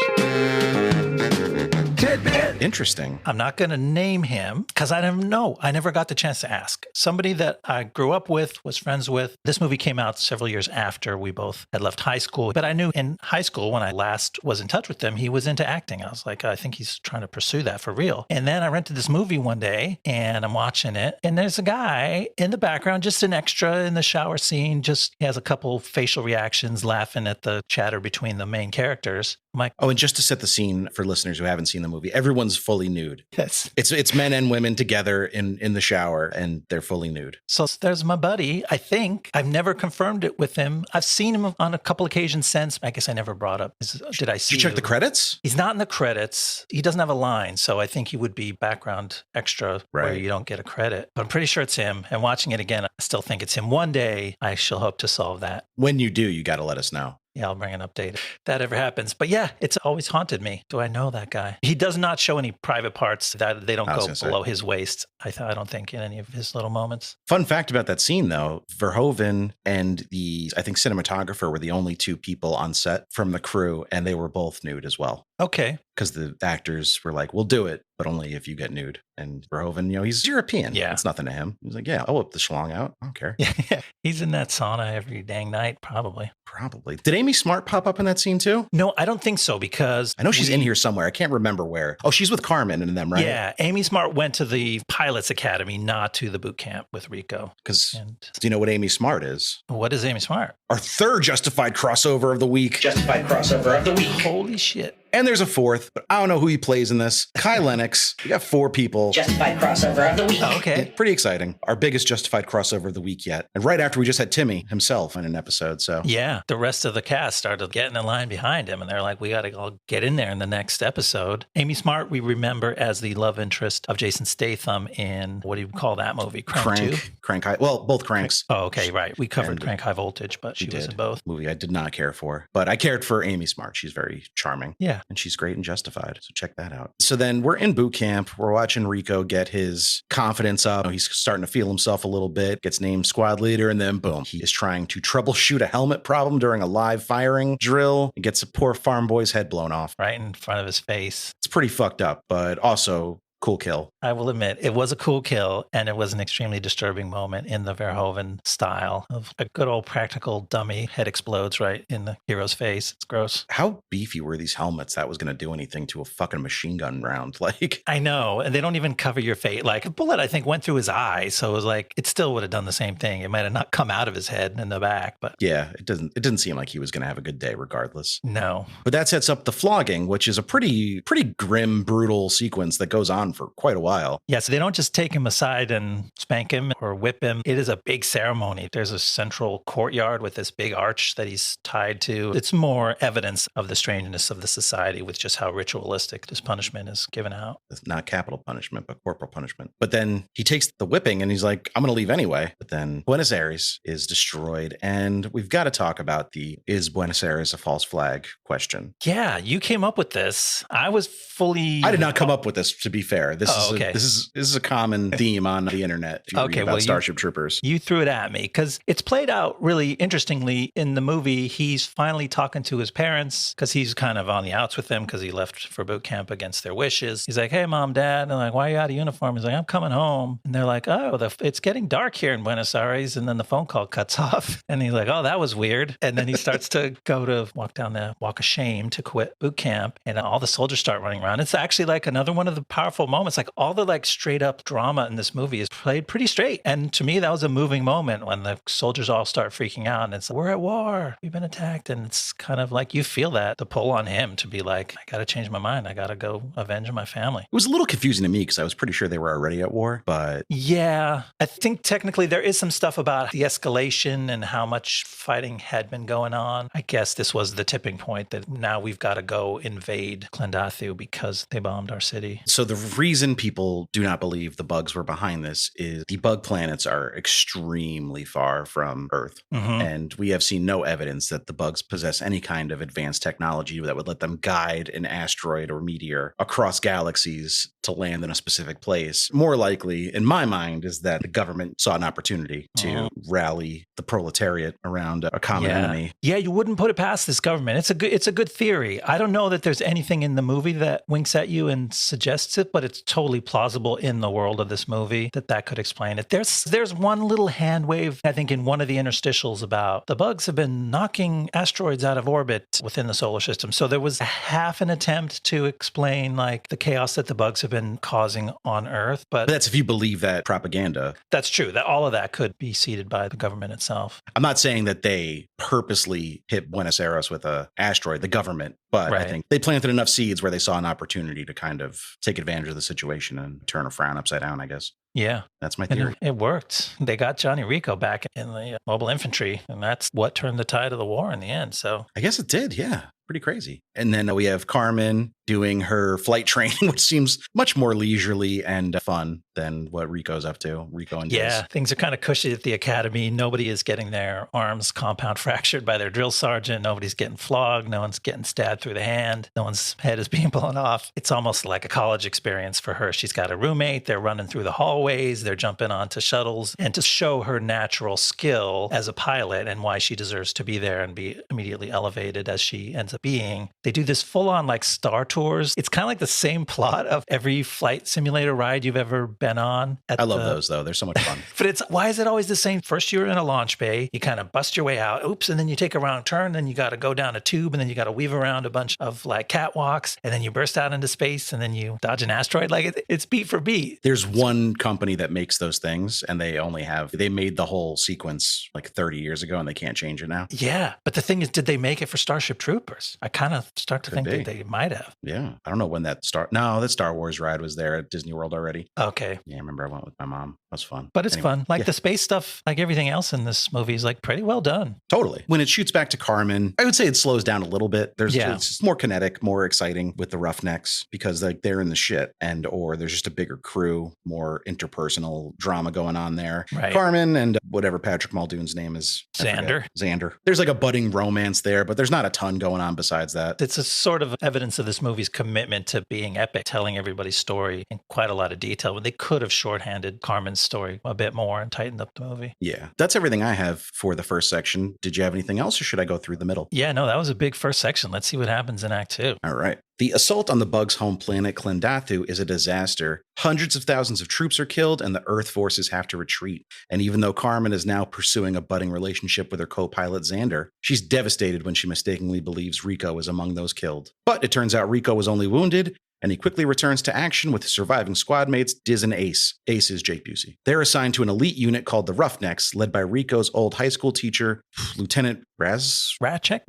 Tidbit. Interesting. I'm not going to name him because I don't know. I never got the chance to ask. Somebody that I grew up with, was friends with. This movie came out several years after we both had left high school. But I knew in high school when I last was in touch with him, he was into acting. I was like, I think he's trying to pursue that for real. And then I rented this movie one day and I'm watching it. And there's a guy in the background, just an extra in the shower scene. Just he has a couple facial reactions, laughing at the chatter between the main characters. I'm like, and just to set the scene for listeners who haven't seen the movie, everyone's fully nude. Yes. It's men and women together in the shower and they're fully nude. So there's my buddy. I think I've never confirmed it with him. I've seen him on a couple occasions since. I guess I never brought up. Did I see? Did you check the credits? He's not in the credits. He doesn't have a line. So I think he would be background extra where you don't get a credit. But I'm pretty sure it's him. And watching it again, I still think it's him. One day I shall hope to solve that. When you do, you got to let us know. Yeah, I'll bring an update if that ever happens. But yeah, it's always haunted me. Do I know that guy? He does not show any private parts that they don't go below his waist. I don't think in any of his little moments. Fun fact about that scene, though, Verhoeven and I think cinematographer were the only 2 people on set from the crew, and they were both nude as well. Okay. Because the actors were like, we'll do it, but only if you get nude. And Verhoeven, he's European. Yeah. It's nothing to him. He's like, yeah, I'll whip the schlong out. I don't care. Yeah. He's in that sauna every dang night, probably. Did Amy Smart pop up in that scene too? No, I don't think so because... I know she's in here somewhere. I can't remember where. Oh, she's with Carmen and them, right? Yeah. Amy Smart went to the Pilots Academy, not to the boot camp with Rico. Because do you know what Amy Smart is? What is Amy Smart? Our 3rd Justified crossover of the week. Justified crossover of the week. Holy shit. And there's a 4th, but I don't know who he plays in this. Kai Lennox. We got 4 people. Justified crossover of the week. Oh, okay. Yeah, pretty exciting. Our biggest Justified crossover of the week yet. And right after we just had Timmy himself in an episode, so. Yeah, the rest of the cast started getting in line behind him, and they're like, we got to all get in there in the next episode. Amy Smart, we remember as the love interest of Jason Statham in, what do you call that movie? Crank 2? Crank High. Well, both Cranks. Oh, okay, right. We covered Crank High Voltage, but she was in both. Movie I did not care for, but I cared for Amy Smart. She's very charming. Yeah. and she's great and justified. So check that out. So then we're in boot camp. We're watching Rico get his confidence up. He's starting to feel himself a little bit, gets named squad leader, and then boom, he is trying to troubleshoot a helmet problem during a live firing drill and gets a poor farm boy's head blown off. Right in front of his face. It's pretty fucked up, but also cool kill. I will admit, it was a cool kill, and it was an extremely disturbing moment in the Verhoeven style of a good old practical dummy head explodes right in the hero's face. It's gross. How beefy were these helmets that was going to do anything to a fucking machine gun round? Like, I know, and they don't even cover your face. Like, a bullet, I think, went through his eye, so it was like, it still would have done the same thing. It might have not come out of his head in the back, but yeah, it didn't seem like he was going to have a good day regardless. No. But that sets up the flogging, which is a pretty grim, brutal sequence that goes on for quite a while. Yeah, so they don't just take him aside and spank him or whip him. It is a big ceremony. There's a central courtyard with this big arch that he's tied to. It's more evidence of the strangeness of the society with just how ritualistic this punishment is given out. It's not capital punishment, but corporal punishment. But then he takes the whipping and he's like, I'm going to leave anyway. But then Buenos Aires is destroyed. And we've got to talk about the is Buenos Aires a false flag question. Yeah, you came up with this. I did not come up with this, to be fair. Okay. This is a common theme on the internet. If you read about Starship Troopers. You threw it at me because it's played out really interestingly in the movie. He's finally talking to his parents because he's kind of on the outs with them because he left for boot camp against their wishes. He's like, hey, mom, dad. And they're like, why are you out of uniform? He's like, I'm coming home. And they're like, oh, it's getting dark here in Buenos Aires. And then the phone call cuts off. And he's like, oh, that was weird. And then he starts to walk down the walk of shame to quit boot camp. And all the soldiers start running around. It's actually like another one of the powerful moments. Like all the like straight up drama in this movie is played pretty straight. And to me, that was a moving moment when the soldiers all start freaking out and it's like, we're at war, we've been attacked. And it's kind of like you feel that the pull on him to be like, I got to change my mind. I got to go avenge my family. It was a little confusing to me because I was pretty sure they were already at war, but yeah, I think technically there is some stuff about the escalation and how much fighting had been going on. I guess this was the tipping point that now we've got to go invade Clendathu because they bombed our city. So the reason people do not believe the bugs were behind this is the bug planets are extremely far from Earth. Mm-hmm. And we have seen no evidence that the bugs possess any kind of advanced technology that would let them guide an asteroid or meteor across galaxies to land in a specific place. More likely, in my mind, is that the government saw an opportunity to rally the proletariat around a common enemy. Yeah, you wouldn't put it past this government. It's a good theory. I don't know that there's anything in the movie that winks at you and suggests it, but it's totally plausible in the world of this movie that could explain it. There's one little hand wave, I think, in one of the interstitials about the bugs have been knocking asteroids out of orbit within the solar system. So there was half an attempt to explain like the chaos that the bugs have been causing on Earth. But that's if you believe that propaganda. That's true. That all of that could be seeded by the government itself. I'm not saying that they purposely hit Buenos Aires with an asteroid, the government, but I think they planted enough seeds where they saw an opportunity to kind of take advantage of the situation and turn a frown upside down, I guess. Yeah. That's my theory. It worked. They got Johnny Rico back in the mobile infantry, and that's what turned the tide of the war in the end. So I guess it did. Yeah. Pretty crazy. And then we have Carmen doing her flight training, which seems much more leisurely and fun than what Rico's up to. Rico and yeah, things are kind of cushy at the academy. Nobody is getting their arms compound fractured by their drill sergeant. Nobody's getting flogged. No one's getting stabbed through the hand. No one's head is being blown off. It's almost like a college experience for her. She's got a roommate. They're running through the hallways. They're jumping onto shuttles. And to show her natural skill as a pilot and why she deserves to be there and be immediately elevated as she ends up being, they do this full-on like Star Tours. It's kind of like the same plot of every flight simulator ride you've ever been on. I love those though. They're so much fun. But why is it always the same? First you're in a launch bay, you kind of bust your way out, oops, and then you take a wrong turn, then you got to go down a tube, and then you got to weave around a bunch of like catwalks, and then you burst out into space, and then you dodge an asteroid. Like it's beat for beat. There's one company that makes those things, and they made the whole sequence like 30 years ago, and they can't change it now. Yeah, but the thing is, did they make it for Starship Troopers? I kind of start to think that they might have. Yeah, I don't know when that that Star Wars ride was there at Disney World already. Okay. Yeah, I remember I went with my mom. That was fun. But it's fun. Like the space stuff, like everything else in this movie is like pretty well done. Totally. When it shoots back to Carmen, I would say it slows down a little bit. It's more kinetic, more exciting with the Roughnecks because like they're in the shit or there's just a bigger crew, more interpersonal drama going on there. Right. Carmen and whatever Patrick Muldoon's name is. Xander. There's like a budding romance there, but there's not a ton going on besides that. It's a sort of evidence of this movie's commitment to being epic, telling everybody's story in quite a lot of detail. But they could have shorthanded Carmen's story a bit more and tightened up the movie. Yeah. That's everything I have for the first section. Did you have anything else, or should I go through the middle? Yeah, no, that was a big first section. Let's see what happens in Act 2. All right. The assault on the Bugs' home planet, Klendathu, is a disaster. Hundreds of thousands of troops are killed, and the Earth forces have to retreat. And even though Carmen is now pursuing a budding relationship with her co-pilot Xander, she's devastated when she mistakenly believes Rico is among those killed. But it turns out Rico was only wounded, and he quickly returns to action with his surviving squad mates, Diz and Ace. Ace is Jake Busey. They're assigned to an elite unit called the Roughnecks, led by Rico's old high school teacher, Lieutenant Ratchek?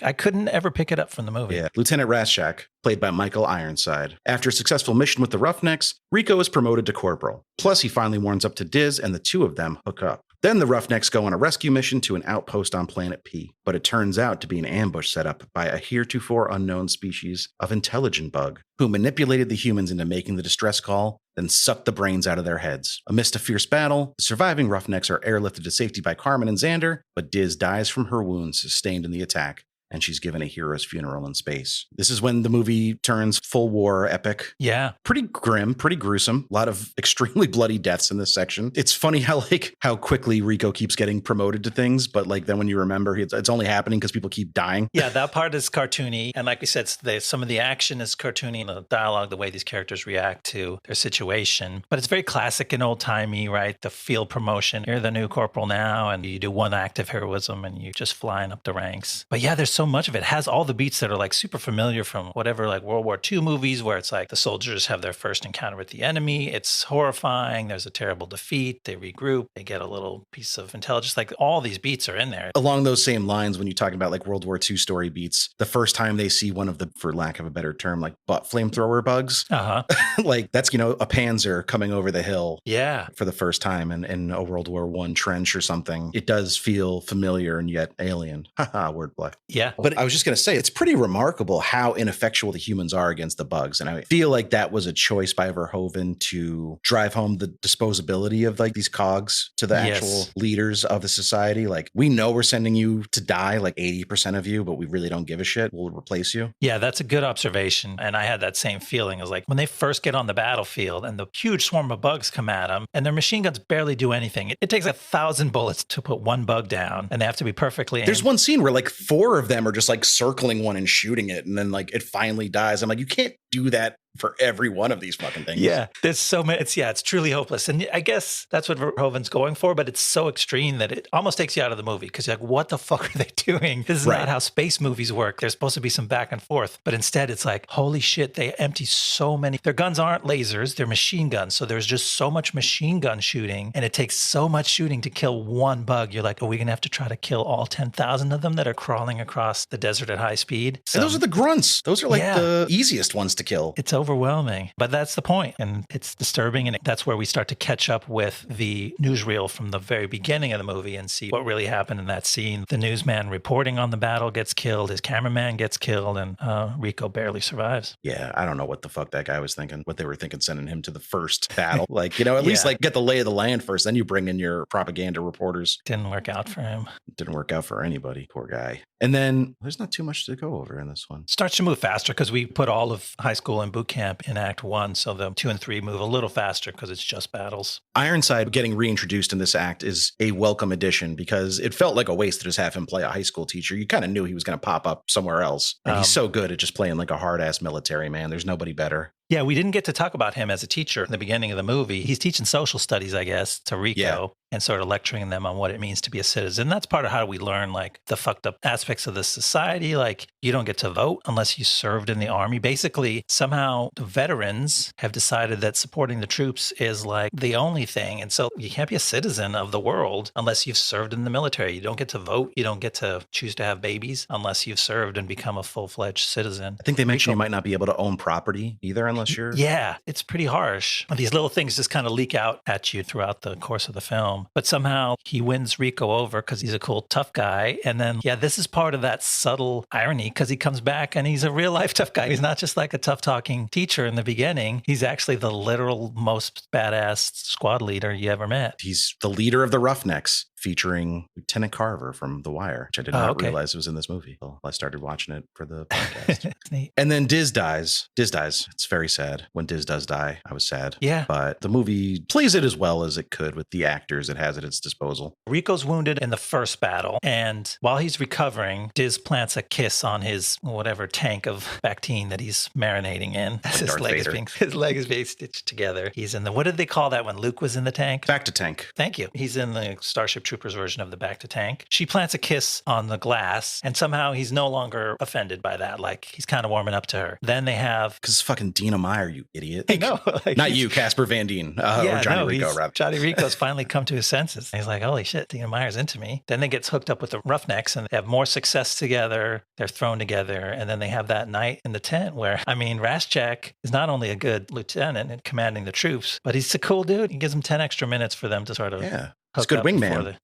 I couldn't ever pick it up from the movie. Yeah, Lieutenant Raschak, played by Michael Ironside. After a successful mission with the Roughnecks, Rico is promoted to corporal. Plus, he finally warms up to Diz, and the two of them hook up. Then the Roughnecks go on a rescue mission to an outpost on Planet P, but it turns out to be an ambush set up by a heretofore unknown species of intelligent bug, who manipulated the humans into making the distress call, then sucked the brains out of their heads. Amidst a fierce battle, the surviving Roughnecks are airlifted to safety by Carmen and Xander, but Diz dies from her wounds sustained in the attack, and she's given a hero's funeral in space. This is when the movie turns full war epic. Yeah. Pretty grim, pretty gruesome. A lot of extremely bloody deaths in this section. It's funny how quickly Rico keeps getting promoted to things, but then when you remember, it's only happening because people keep dying. Yeah, that part is cartoony. And like we said, some of the action is cartoony, and the dialogue, the way these characters react to their situation. But it's very classic and old-timey, right? The field promotion. You're the new corporal now, and you do one act of heroism, and you're just flying up the ranks. But yeah, there's so much of it. It has all the beats that are super familiar from whatever World War II movies, where it's the soldiers have their first encounter with the enemy. It's horrifying. There's a terrible defeat. They regroup. They get a little piece of intelligence. All these beats are in there. Along those same lines, when you're talking about World War II story beats, the first time they see one of the, for lack of a better term, butt flamethrower bugs, that's, a Panzer coming over the hill. Yeah. For the first time in a World War I trench or something. It does feel familiar and yet alien. Haha, wordplay. Yeah. But I was just going to say, it's pretty remarkable how ineffectual the humans are against the bugs. And I feel like that was a choice by Verhoeven to drive home the disposability of these cogs to the actual leaders of the society. We know we're sending you to die, 80% of you, but we really don't give a shit. We'll replace you. Yeah, that's a good observation. And I had that same feeling. It was when they first get on the battlefield and the huge swarm of bugs come at them and their machine guns barely do anything. It takes 1,000 bullets to put one bug down, and they have to be perfectly aimed. There's one scene where 4 of them are just circling one and shooting it, and then it finally dies. I'm you can't do that for every one of these fucking things. Yeah, there's so many. It's truly hopeless. And I guess that's what Verhoeven's going for, but it's so extreme that it almost takes you out of the movie because you're what the fuck are they doing? This is not how space movies work. There's supposed to be some back and forth, but instead it's holy shit, they empty so many. Their guns aren't lasers, they're machine guns. So there's just so much machine gun shooting, and it takes so much shooting to kill one bug. You're are we going to have to try to kill all 10,000 of them that are crawling across the desert at high speed? And those are the grunts. Those are the easiest ones to kill. It's overwhelming, but that's the point, and it's disturbing, and that's where we start to catch up with the newsreel from the very beginning of the movie and see what really happened in that scene. The newsman reporting on the battle gets killed, his cameraman gets killed, and Rico barely survives. Yeah, I don't know what the fuck that guy was thinking, what they were thinking sending him to the first battle. At least get the lay of the land first, then you bring in your propaganda reporters. Didn't work out for him. Didn't work out for anybody, poor guy. And then there's not too much to go over in this one. Starts to move faster because we put all of high school and boot camp in Act 1, so the 2 and 3 move a little faster because it's just battles. Ironside getting reintroduced in this act is a welcome addition because it felt like a waste to just have him play a high school teacher. You kind of knew he was going to pop up somewhere else. And he's so good at just playing a hard-ass military man. There's nobody better. Yeah, we didn't get to talk about him as a teacher in the beginning of the movie. He's teaching social studies, I guess, to Rico and sort of lecturing them on what it means to be a citizen. That's part of how we learn the fucked up aspects of this society. You don't get to vote unless you served in the army. Basically, somehow the veterans have decided that supporting the troops is the only thing. And so you can't be a citizen of the world unless you've served in the military. You don't get to vote. You don't get to choose to have babies unless you've served and become a full-fledged citizen. I think they mentioned you might not be able to own property either unless you're... Yeah, it's pretty harsh. These little things just kind of leak out at you throughout the course of the film. film. But somehow he wins Rico over because he's a cool, tough guy. And then, this is part of that subtle irony because he comes back and he's a real life tough guy. He's not just like a tough talking teacher in the beginning. He's actually the literal most badass squad leader you ever met. He's the leader of the Roughnecks, featuring Lieutenant Carver from The Wire, which I did not realize was in this movie until I started watching it for the podcast. Neat. And then Diz dies. It's very sad. When Diz does die, I was sad. Yeah. But the movie plays it as well as it could with the actors it has at its disposal. Rico's wounded in the first battle, and while he's recovering, Diz plants a kiss on his whatever tank of Bactine that he's marinating in. His leg is being stitched together. He's in the, what did they call that when Luke was in the tank? Back to tank. Thank you. He's in the Starship Troopers version of the Back to Tank. She plants a kiss on the glass, and somehow he's no longer offended by that. Like, he's kind of warming up to her. Then they have... Because it's fucking Dina Meyer, you idiot. I know. Like, not you, Casper Van Dien. Or Johnny Rico, rather. Johnny Rico's finally come to his senses. He's like, holy shit, Dina Meyer's into me. Then they get hooked up with the Roughnecks, and they have more success together. They're thrown together, and then they have that night in the tent where, I mean, Raschak is not only a good lieutenant and commanding the troops, but he's a cool dude. He gives them 10 extra minutes for them to sort of... Yeah. He's a good wingman.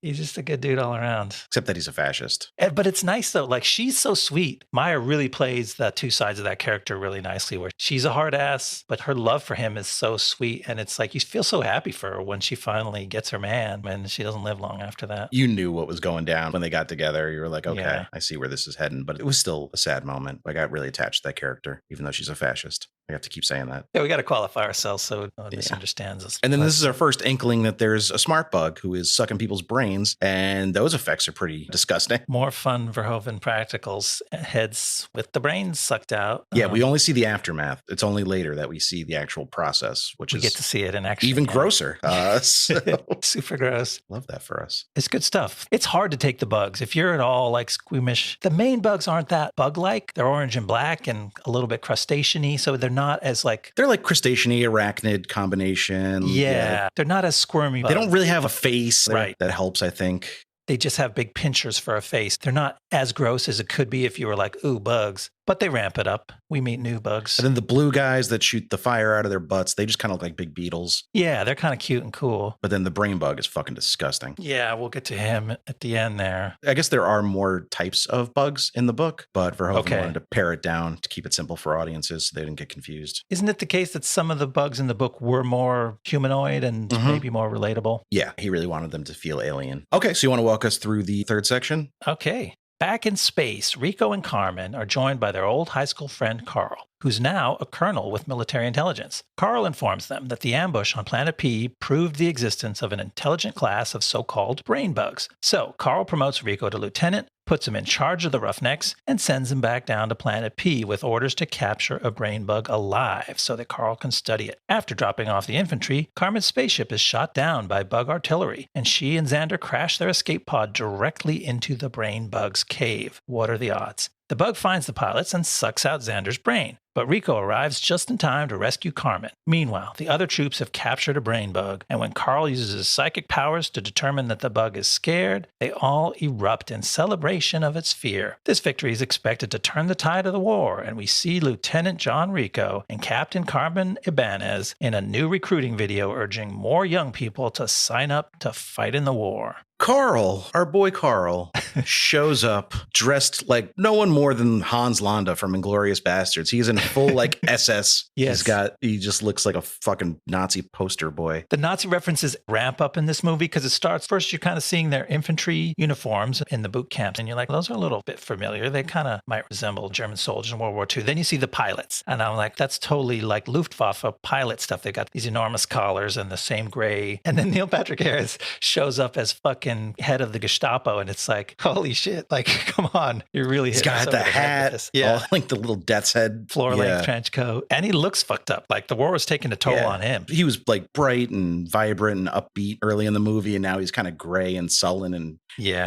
He's just a good dude all around. Except that he's a fascist. But it's nice, though. Like, she's so sweet. Meyer really plays the two sides of that character really nicely, where she's a hard ass, but her love for him is so sweet. And it's like, you feel so happy for her when she finally gets her man, and she doesn't live long after that. You knew what was going down when they got together. You were like, okay, I see where this is heading. But it was still a sad moment. I got really attached to that character, even though she's a fascist. I have to keep saying that. Yeah, we got to qualify ourselves so no one misunderstands us. And then this is our first inkling that there's a smart bug who is sucking people's brains, and those effects are pretty disgusting. More fun Verhoeven practicals, heads with the brains sucked out. Yeah, we only see the aftermath. It's only later that we see the actual process, which we get to see it in action. Even grosser. Super gross. Love that for us. It's good stuff. It's hard to take the bugs. If you're at all like squeamish, the main bugs aren't that bug-like. They're orange and black and a little bit crustacean-y, so they're not as like... They're like crustacean-y, arachnid combination. Yeah. They're not as squirmy. They don't really have a face. Right. That helps, I think. They just have big pinchers for a face. They're not as gross as it could be if you were like, ooh, bugs. But they ramp it up. We meet new bugs. And then the blue guys that shoot the fire out of their butts, they just kind of look like big beetles. Yeah, they're kind of cute and cool. But then the brain bug is fucking disgusting. Yeah, we'll get to him at the end there. I guess there are more types of bugs in the book, but Verhoeven wanted to pare it down to keep it simple for audiences so they didn't get confused. Isn't it the case that some of the bugs in the book were more humanoid and maybe more relatable? Yeah, he really wanted them to feel alien. Okay, so you want to walk us through the third section? Okay. Back in space, Rico and Carmen are joined by their old high school friend Carl, who's now a colonel with military intelligence. Carl informs them that the ambush on Planet P proved the existence of an intelligent class of so-called brain bugs. So Carl promotes Rico to lieutenant, puts him in charge of the Roughnecks, and sends him back down to Planet P with orders to capture a brain bug alive so that Carl can study it. After dropping off the infantry, Carmen's spaceship is shot down by bug artillery, and she and Xander crash their escape pod directly into the brain bug's cave. What are the odds? The bug finds the pilots and sucks out Xander's brain, but Rico arrives just in time to rescue Carmen. Meanwhile, the other troops have captured a brain bug, and when Carl uses his psychic powers to determine that the bug is scared, they all erupt in celebration of its fear. This victory is expected to turn the tide of the war, and we see Lieutenant John Rico and Captain Carmen Ibanez in a new recruiting video urging more young people to sign up to fight in the war. Carl, our boy Carl, shows up dressed like no one more than Hans Landa from Inglourious Bastards. He's in full like SS. Yes. He just looks like a fucking Nazi poster boy. The Nazi references ramp up in this movie because it starts first, you're kind of seeing their infantry uniforms in the boot camps, and you're like, those are a little bit familiar. They kind of might resemble German soldiers in World War II. Then you see the pilots, and I'm like, that's totally like Luftwaffe pilot stuff. They got these enormous collars and the same gray. And then Neil Patrick Harris shows up as fucking head of the Gestapo, and it's like, holy shit, like, come on, you're really he's got the hat, all, like the little death's head floor-length trench coat, and he looks fucked up. Like the war was taking a toll on him. He was like bright and vibrant and upbeat early in the movie, and now he's kind of gray and sullen and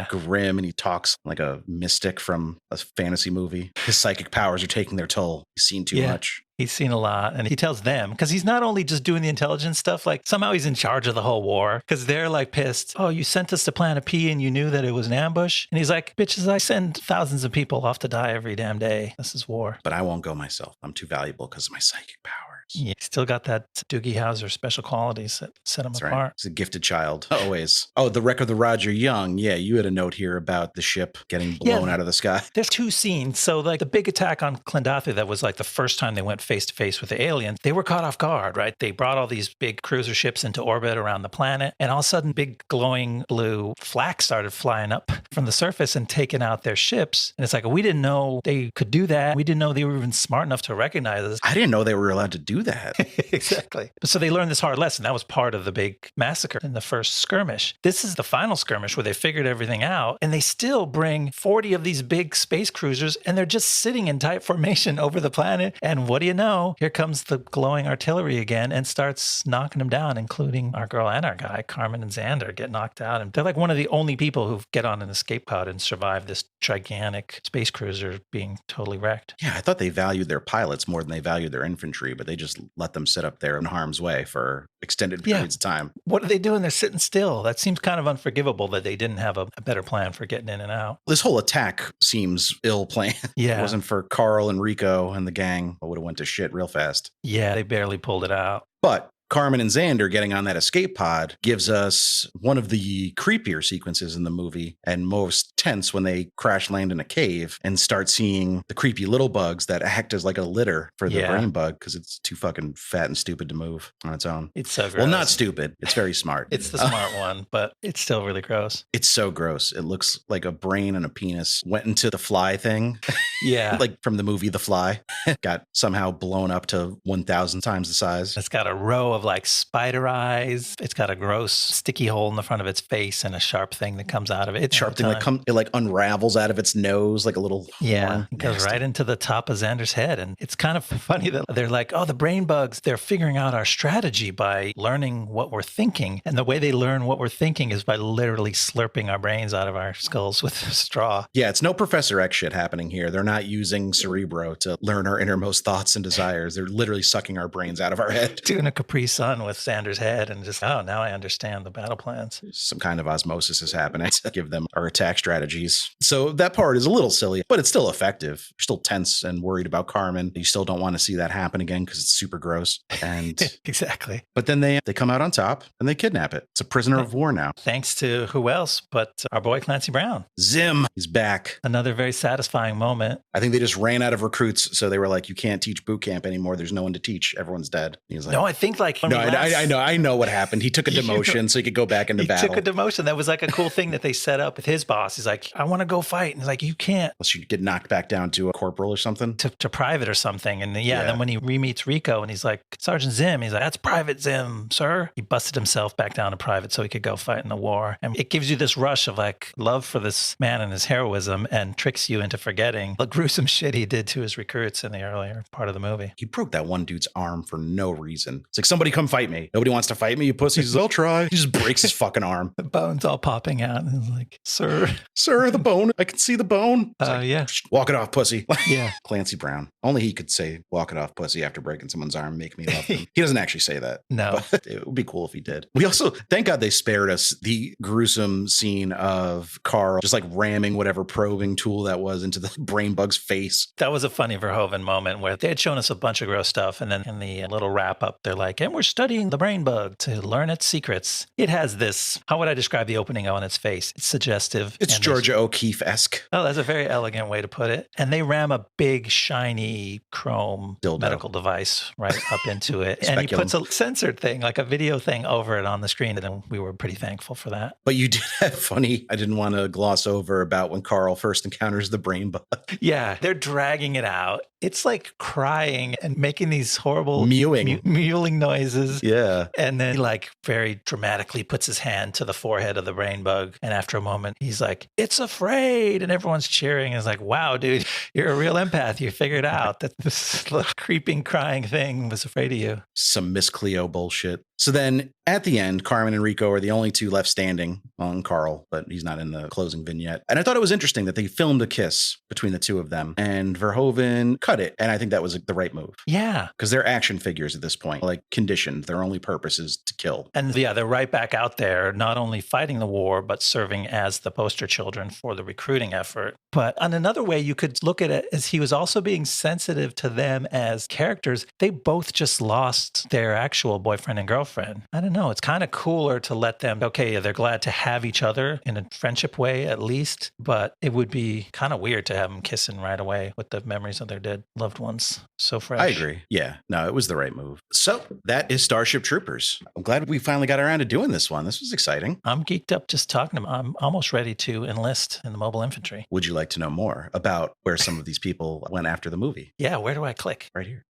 grim, and he talks like a mystic from a fantasy movie. His psychic powers are taking their toll. He's seen too much. He's seen a lot, and he tells them, because he's not only just doing the intelligence stuff, like somehow he's in charge of the whole war, because they're like pissed. Oh, you sent us to Planet P and you knew that it was an ambush? And he's like, bitches, I send thousands of people off to die every damn day. This is war. But I won't go myself. I'm too valuable because of my psychic powers. Yeah, still got that Doogie Howser special qualities that set him That's apart. right. He's a gifted child. Always. Oh, the wreck of the Roger Young. Yeah, you had a note here about the ship getting blown out of the sky. There's two scenes. So like the big attack on Clendathu, that was like the first time they went face to face with the aliens. They were caught off guard, right? They brought all these big cruiser ships into orbit around the planet. And all of a sudden, big glowing blue flak started flying up from the surface and taking out their ships. And it's like, we didn't know they could do that. We didn't know they were even smart enough to recognize us. I didn't know they were allowed to do that. Exactly. So they learned this hard lesson. That was part of the big massacre in the first skirmish. This is the final skirmish where they figured everything out, and they still bring 40 of these big space cruisers, and they're just sitting in tight formation over the planet. And what do you know? Here comes the glowing artillery again and starts knocking them down, including our girl and our guy, Carmen and Xander, get knocked out. And they're like one of the only people who get on an escape pod and survive this gigantic space cruiser being totally wrecked. Yeah, I thought they valued their pilots more than they valued their infantry, but they just let them sit up there in harm's way for extended periods of time. What are they doing? They're sitting still. That seems kind of unforgivable that they didn't have a better plan for getting in and out. This whole attack seems ill planned. Yeah. If it wasn't for Carl and Rico and the gang, it would have went to shit real fast. Yeah, they barely pulled it out. But Carmen and Xander getting on that escape pod gives us one of the creepier sequences in the movie and most tense when they crash land in a cave and start seeing the creepy little bugs that act as like a litter for the brain bug because it's too fucking fat and stupid to move on its own. It's so gross. Well, not stupid. It's very smart. It's the smart one, but it's still really gross. It's so gross. It looks like a brain and a penis went into the fly thing. Yeah. Like from the movie The Fly. Got somehow blown up to 1,000 times the size. It's got a row of like spider eyes. It's got a gross sticky hole in the front of its face and a sharp thing that comes out of it. Sharp thing it like unravels out of its nose like a little horn. It goes right into the top of Xander's head. And it's kind of funny that they're like, oh, the brain bugs, they're figuring out our strategy by learning what we're thinking. And the way they learn what we're thinking is by literally slurping our brains out of our skulls with a straw. Yeah, it's no Professor X shit happening here. They're not using Cerebro to learn our innermost thoughts and desires. They're literally sucking our brains out of our head. Doing a Capri Sun with Xander's head and just, oh, now I understand the battle plans. Some kind of osmosis is happening to give them our attack strategies. So that part is a little silly, but it's still effective. You're still tense and worried about Carmen. You still don't want to see that happen again because it's super gross. And exactly. But then they come out on top and they kidnap it. It's a prisoner of war now. Thanks to who else but our boy Clancy Brown. Zim, he's back. Another very satisfying moment. I think they just ran out of recruits, so they were like, you can't teach boot camp anymore. There's no one to teach. Everyone's dead. He was like, no, I think like... No, I know what happened. He took a demotion so he could go back into battle. He took a demotion. That was like a cool thing that they set up with his boss. He's like, I want to go fight. And he's like, you can't. Unless you get knocked back down to a corporal or something. To private or something. And then when he re-meets Rico and he's like, Sergeant Zim, he's like, that's Private Zim, sir. He busted himself back down to private so he could go fight in the war. And it gives you this rush of like love for this man and his heroism and tricks you into forgetting the gruesome shit he did to his recruits in the earlier part of the movie. He broke that one dude's arm for no reason. It's like, somebody come fight me. Nobody wants to fight me, you pussies. I'll try. He just breaks his fucking arm. The bone's all popping out. And he's like, sir, the bone. I can see the bone. Yeah. Walk it off, pussy. Yeah. Clancy Brown. Only he could say, walk it off, pussy, after breaking someone's arm, make me love him. He doesn't actually say that. No. But it would be cool if he did. We also, thank God they spared us the gruesome scene of Carl just like ramming whatever probing tool that was into the brain bug's face. That was a funny Verhoeven moment where they had shown us a bunch of gross stuff. And then in the little wrap up, they're like, and we're studying the brain bug to learn its secrets. It has this, how would I describe the opening on its face? It's suggestive. It's Georgia O'Keeffe-esque. Oh, that's a very elegant way to put it. And they ram a big, shiny chrome dildo medical device right up into it. And he puts a censored thing, like a video thing over it on the screen. And then we were pretty thankful for that. But you did have funny, I didn't want to gloss over about when Carl first encounters the brain bug. Yeah, they're dragging it out. It's like crying and making these horrible mewing noises. Yeah. And then he like very dramatically puts his hand to the forehead of the brain bug. And after a moment, he's like, it's afraid. And everyone's cheering. It's like, wow, dude, you're a real empath. You figured out that this little creeping, crying thing was afraid of you. Some Miss Cleo bullshit. So then at the end, Carmen and Rico are the only two left standing on Carl, but he's not in the closing vignette. And I thought it was interesting that they filmed a kiss between the two of them and Verhoeven cut it. And I think that was the right move. Yeah. Because they're action figures at this point, like conditioned. Their only purpose is to kill. And yeah, they're right back out there, not only fighting the war, but serving as the poster children for the recruiting effort. But on another way, you could look at it as he was also being sensitive to them as characters. They both just lost their actual boyfriend and girlfriend. I don't know. It's kind of cooler to let them, okay, they're glad to have each other in a friendship way at least, but it would be kind of weird to have them kissing right away with the memories of their dead loved ones. So fresh. I agree. Yeah, no, it was the right move. So that is Starship Troopers. I'm glad we finally got around to doing this one. This was exciting. I'm geeked up just talking to them. I'm almost ready to enlist in the mobile infantry. Would you like to know more about where some of these people went after the movie? Yeah, where do I click? Right here.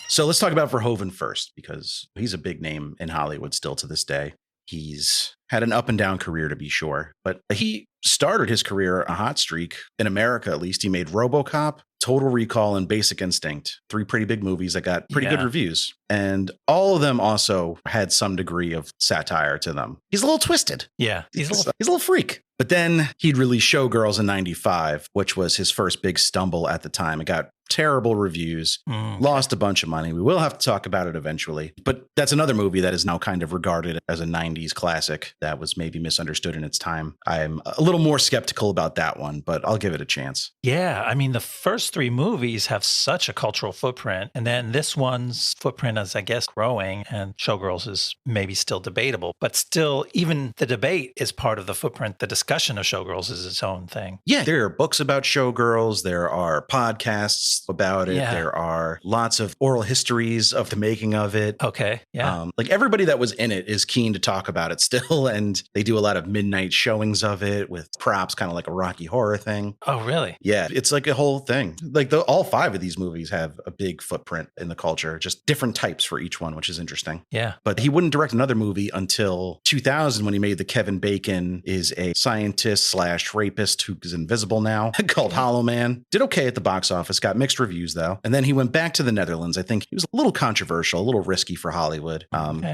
So let's talk about Verhoeven first, because he's a big name in Hollywood still to this day. He's had an up and down career, to be sure, but he started his career a hot streak in America. At least he made RoboCop, Total Recall, and Basic Instinct, 3 pretty big movies that got pretty good reviews. And all of them also had some degree of satire to them. He's a little twisted. Yeah, he's a little freak. But then he'd release Showgirls in 95, which was his first big stumble at the time. It got terrible reviews, lost a bunch of money. We will have to talk about it eventually. But that's another movie that is now kind of regarded as a 90s classic that was maybe misunderstood in its time. I'm a little more skeptical about that one, but I'll give it a chance. Yeah, I mean, the first 3 movies have such a cultural footprint. And then this one's footprint is, I guess, growing. And Showgirls is maybe still debatable. But still, even the debate is part of the footprint. The discussion of Showgirls is its own thing. Yeah, there are books about Showgirls. There are podcasts about it. Yeah. There are lots of oral histories of the making of it. Okay, yeah. Like everybody that was in it is keen to talk about it still. And they do a lot of midnight showings of it with props, kind of like a Rocky Horror thing. Oh, really? Yeah, it's like a whole thing. Like all 5 of these movies have a big footprint in the culture, just different types for each one, which is interesting. Yeah. But he wouldn't direct another movie until 2000 when he made the Kevin Bacon is a scientist/rapist who is invisible now called Hollow Man. Did okay at the box office, got mixed reviews though. And then he went back to the Netherlands. I think he was a little controversial, a little risky for Hollywood.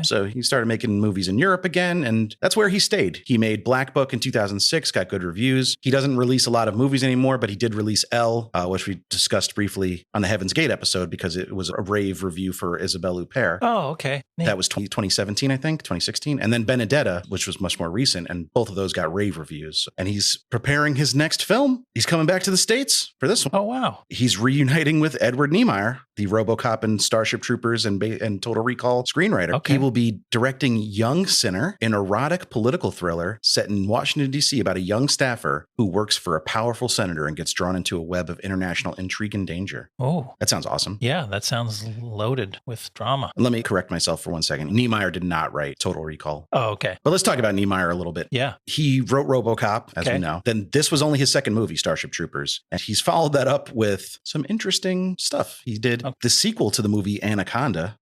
So he started making movies in Europe again, and that's where he stayed. He made Black Book in 2006, got good reviews. He doesn't release a lot of movies anymore, but he did release Elle, which we discussed briefly on the Heaven's Gate episode because it was a rave review for Isabelle Huppert. Oh, okay. Neat. That was 2017, I think, 2016. And then Benedetta, which was much more recent, and both of those got rave reviews. And he's preparing his next film. He's coming back to the States for this one. Oh, wow. He's reuniting with Edward Niemeyer, the RoboCop and Starship Troopers and Total Recall screenwriter. Okay. He will be directing Young Sinner, an erotic political thriller set in Washington, D.C. about a young staffer who works for a powerful senator and gets drawn into a web of international intrigue and danger. Oh. That sounds awesome. Yeah, that sounds loaded with drama. Let me correct myself for 1 second. Niemeyer did not write Total Recall. Oh, okay. But let's talk about Niemeyer a little bit. Yeah. He wrote RoboCop, as we know. Then this was only his second movie, Starship Troopers. And he's followed that up with some interesting stuff. He did the sequel to the movie Anaconda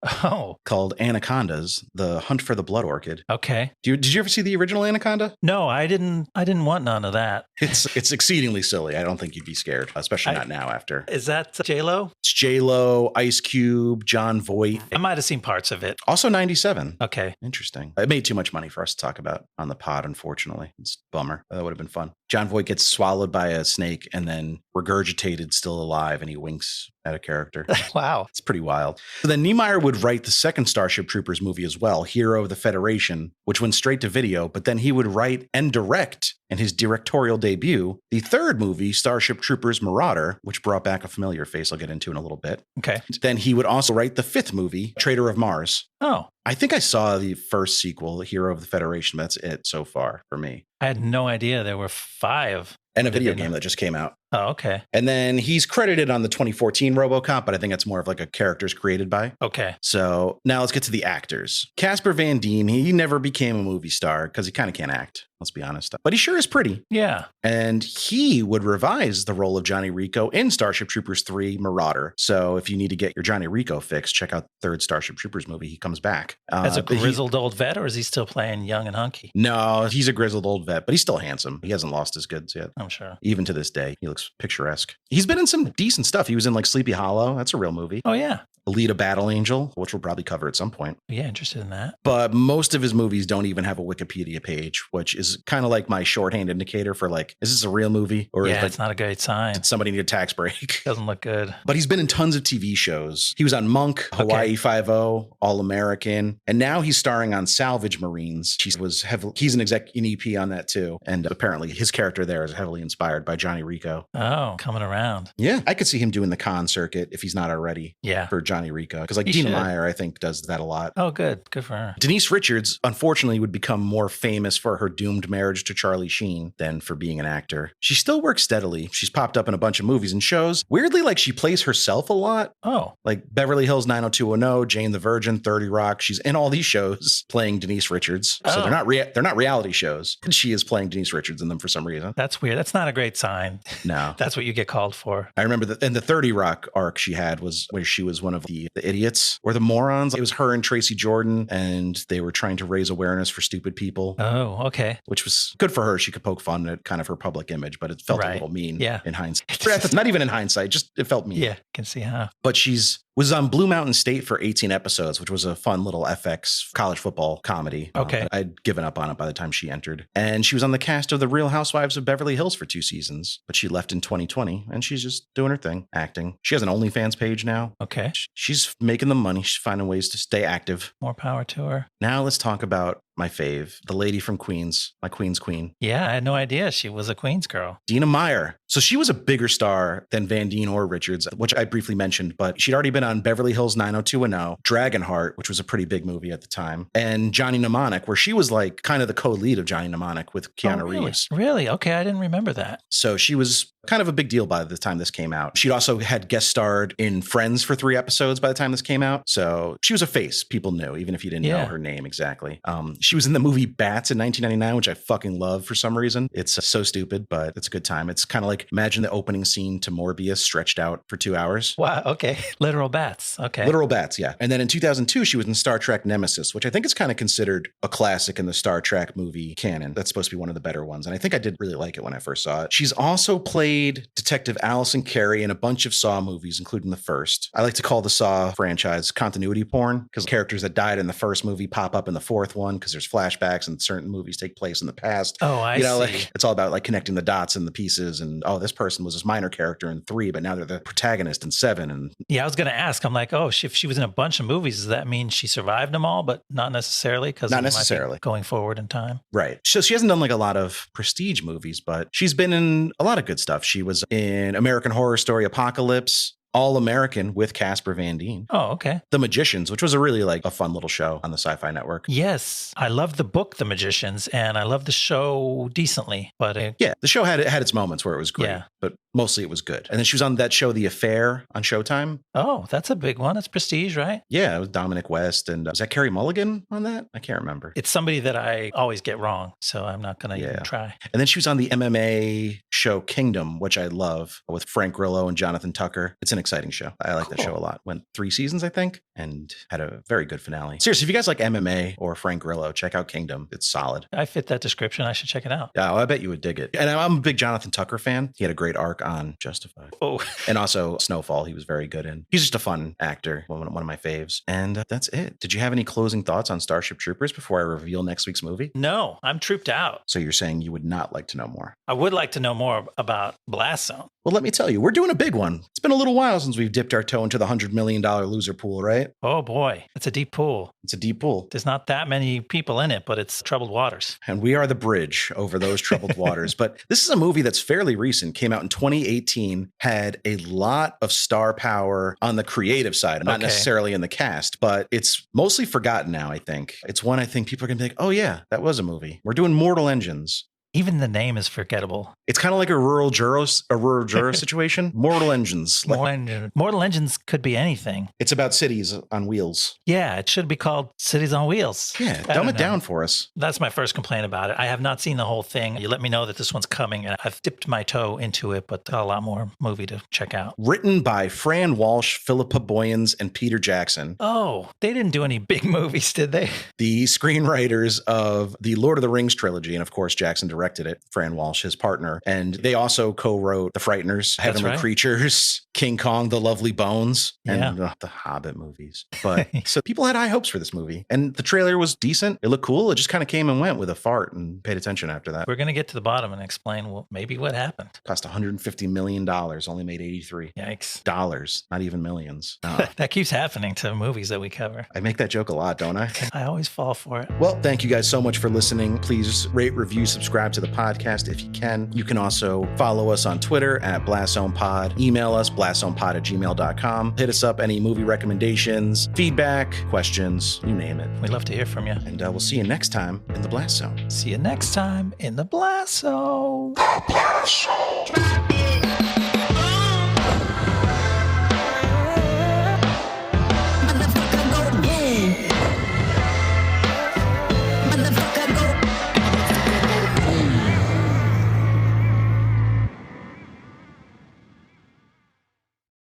called Anacondas, The Hunt for the Blood Orchid. Okay. Did you ever see the original Anaconda? No, I didn't want none of that. It's exceedingly silly. I don't think you'd be scared, especially not now after. Is that J-Lo? It's J-Lo, Ice Cube, John Voight. I might have seen parts of it. Also 97. Okay. Interesting. It made too much money for us to talk about on the pod, unfortunately. It's a bummer. That would have been fun. John Voight gets swallowed by a snake and then regurgitated still alive, and he winks at a character. Wow. It's pretty wild. So then Niemeyer would write the second Starship Troopers movie as well, Hero of the Federation, which went straight to video, but then he would write and direct in his directorial debut the third movie, Starship Troopers Marauder, which brought back a familiar face I'll get into in a little bit. Okay. Then he would also write the fifth movie, Traitor of Mars. Oh. I think I saw the first sequel, Hero of the Federation. That's it so far for me. I had no idea there were 5. And a video game that just came out. Oh, okay. And then he's credited on the 2014 RoboCop, but I think that's more of like a characters created by. Okay. So now let's get to the actors. Casper Van Dien, he never became a movie star because he kind of can't act, let's be honest. But he sure is pretty. Yeah. And he would revise the role of Johnny Rico in Starship Troopers 3 Marauder. So if you need to get your Johnny Rico fix, check out the third Starship Troopers movie. He comes back. As a grizzled old vet, or is he still playing young and hunky? No, he's a grizzled old vet, but he's still handsome. He hasn't lost his goods yet. I'm sure. Even to this day, he looks picturesque. He's been in some decent stuff. He was in like Sleepy Hollow. That's a real movie. Oh, yeah. Alita Battle Angel, which we'll probably cover at some point. Yeah, interested in that. But most of his movies don't even have a Wikipedia page, which is kind of like my shorthand indicator for like, is this a real movie? Or Yeah, is it's not a great sign. did somebody need a tax break? Doesn't look good. But he's been in tons of TV shows. He was on Monk, Hawaii Five-0, All American, and now he's starring on Salvage Marines. He's an exec in EP on that too. And apparently his character there is heavily inspired by Johnny Rico. Oh, coming around. Yeah, I could see him doing the con circuit if he's not already. Yeah. For Johnny Rico. Because like He Dina should. Meyer, I think, does that a lot. Oh, good. Good for her. Denise Richards, unfortunately, would become more famous for her doomed marriage to Charlie Sheen than for being an actor. She still works steadily. She's popped up in a bunch of movies and shows. Weirdly, like she plays herself a lot. Oh, Like Beverly Hills 90210, Jane the Virgin, 30 Rock. She's in all these shows playing Denise Richards. So Oh. they're not reality shows. And she is playing Denise Richards in them for some reason. that's weird. That's not a great sign. No. That's what you get called for. I remember that in the 30 Rock arc she had was where she was one of the idiots or the morons. It was her and Tracy Jordan, and they were trying to raise awareness for stupid people, Oh, okay. which was good for her. She could poke fun at kind of her public image, but it felt a Right. little mean Yeah. in hindsight. Not even in hindsight, just it felt mean. Yeah, can see how. But was on Blue Mountain State for 18 episodes, which was a fun little FX college football comedy. Okay. I'd given up on it by the time she entered. And she was on the cast of The Real Housewives of Beverly Hills for 2 seasons, but she left in 2020 and she's just doing her thing, acting. She has an OnlyFans page now. Okay. She's making the money. She's finding ways to stay active. More power to her. Now let's talk about my fave, the lady from Queens, my Queen's queen, Yeah, I had no idea she was a Queens girl. Dina Meyer. So she was a bigger star than Van Dien or Richards, which I briefly mentioned, but she'd already been on Beverly Hills 90210, Dragonheart, which was a pretty big movie at the time, and Johnny Mnemonic, where she was like kind of the co-lead of Johnny Mnemonic with Keanu Oh, really? Reeves. Really? Okay, I didn't remember that. So she was kind of a big deal by the time this came out. She'd also had guest starred in Friends for 3 episodes by the time this came out. So she was a face people knew, even if you didn't know Yeah. her name exactly. She was in the movie Bats in 1999, which I fucking love for some reason. It's so stupid, but it's a good time. It's kind of like, imagine the opening scene to Morbius stretched out for 2 hours. Wow, okay. Literal bats. Okay. Literal bats, yeah. And then in 2002, she was in Star Trek Nemesis, which I think is kind of considered a classic in the Star Trek movie canon. That's supposed to be one of the better ones. And I think I did really like it when I first saw it. She's also played Detective Allison Carey in a bunch of Saw movies, including the first. I like to call the Saw franchise continuity porn because characters that died in the first movie pop up in the fourth one because there's flashbacks and certain movies take place in the past. Oh, I You know, see. like it's all about like connecting the dots and the pieces and, oh, this person was this minor character in 3, but now they're the protagonist in 7. And Yeah, I was going to ask. I'm like, oh, if she was in a bunch of movies, does that mean she survived them all? But not necessarily, because Not necessarily. going forward in time. right. So she hasn't done like a lot of prestige movies, but she's been in a lot of good stuff. She was in American Horror Story Apocalypse, All American with Casper Van Dien, Oh, okay. The Magicians, which was a really like a fun little show on the Sci-Fi Network. Yes, I love the book, The Magicians, and I love the show decently. But Yeah, the show had its moments where it was great, Yeah. but mostly it was good. And then she was on that show, The Affair, on Showtime. oh, that's a big one. It's prestige, right? Yeah, it was Dominic West, and was that Carey Mulligan on that? I can't remember. It's somebody that I always get wrong, so I'm not going to Yeah. even try. And then she was on the MMA show Kingdom, which I love, with Frank Grillo and Jonathan Tucker. It's an exciting show. I like that Cool. show a lot. Went 3 seasons, I think, and had a very good finale. Seriously, if you guys like MMA or Frank Grillo, check out Kingdom. It's solid. I fit that description. I should check it out. Yeah, well, I bet you would dig it. And I'm a big Jonathan Tucker fan. He had a great arc on Justified. Oh, And also Snowfall, he was very good in. He's just a fun actor, one of my faves. And that's it. Did you have any closing thoughts on Starship Troopers before I reveal next week's movie? no, I'm trooped out. So you're saying you would not like to know more? I would like to know more about Blast Zone. Well, let me tell you, we're doing a big one. It's been a little while since we've dipped our toe into the $100 million loser pool, right? Oh boy, it's a deep pool. It's a deep pool. There's not that many people in it, but it's troubled waters. And we are the bridge over those troubled waters. But this is a movie that's fairly recent, came out in 2018, had a lot of star power on the creative side, not Okay. necessarily in the cast, but it's mostly forgotten now, I think. It's one I think people are going to be like, oh yeah, that was a movie. We're doing Mortal Engines. Even the name is forgettable. It's kind of like a rural juror situation. Mortal Engines. Like, Mortal Engines could be anything. it's about cities on wheels. Yeah, it should be called Cities on Wheels. Yeah, I dumb don't it know. down for us. That's my first complaint about it. I have not seen the whole thing. You let me know that this one's coming, and I've dipped my toe into it, but got a lot more movie to check out. Written by Fran Walsh, Philippa Boyens, and Peter Jackson, Oh, they didn't do any big movies, did they? the screenwriters of the Lord of the Rings trilogy. And of course, Jackson directed directed it, Fran Walsh, his partner. And they also co-wrote The Frighteners, Heavenly right. Creatures, King Kong, The Lovely Bones, and the Hobbit movies. But so people had high hopes for this movie. And the trailer was decent. It looked cool. It just kind of came and went with a fart and paid attention after that. We're going to get to the bottom and explain maybe what happened. Cost $150 million, only made 83. Yikes. Dollars, not even millions. That keeps happening to movies that we cover. I make that joke a lot, don't I? I always fall for it. Well, thank you guys so much for listening. Please rate, review, subscribe to the podcast if you can. You can also follow us on Twitter at BlastZonePod. Email us, blastzonepod@gmail.com. Hit us up, any movie recommendations, feedback, questions, you name it. We'd love to hear from you. And we'll see you next time in the Blast Zone. See you next time in the Blast Zone. The Blast Zone.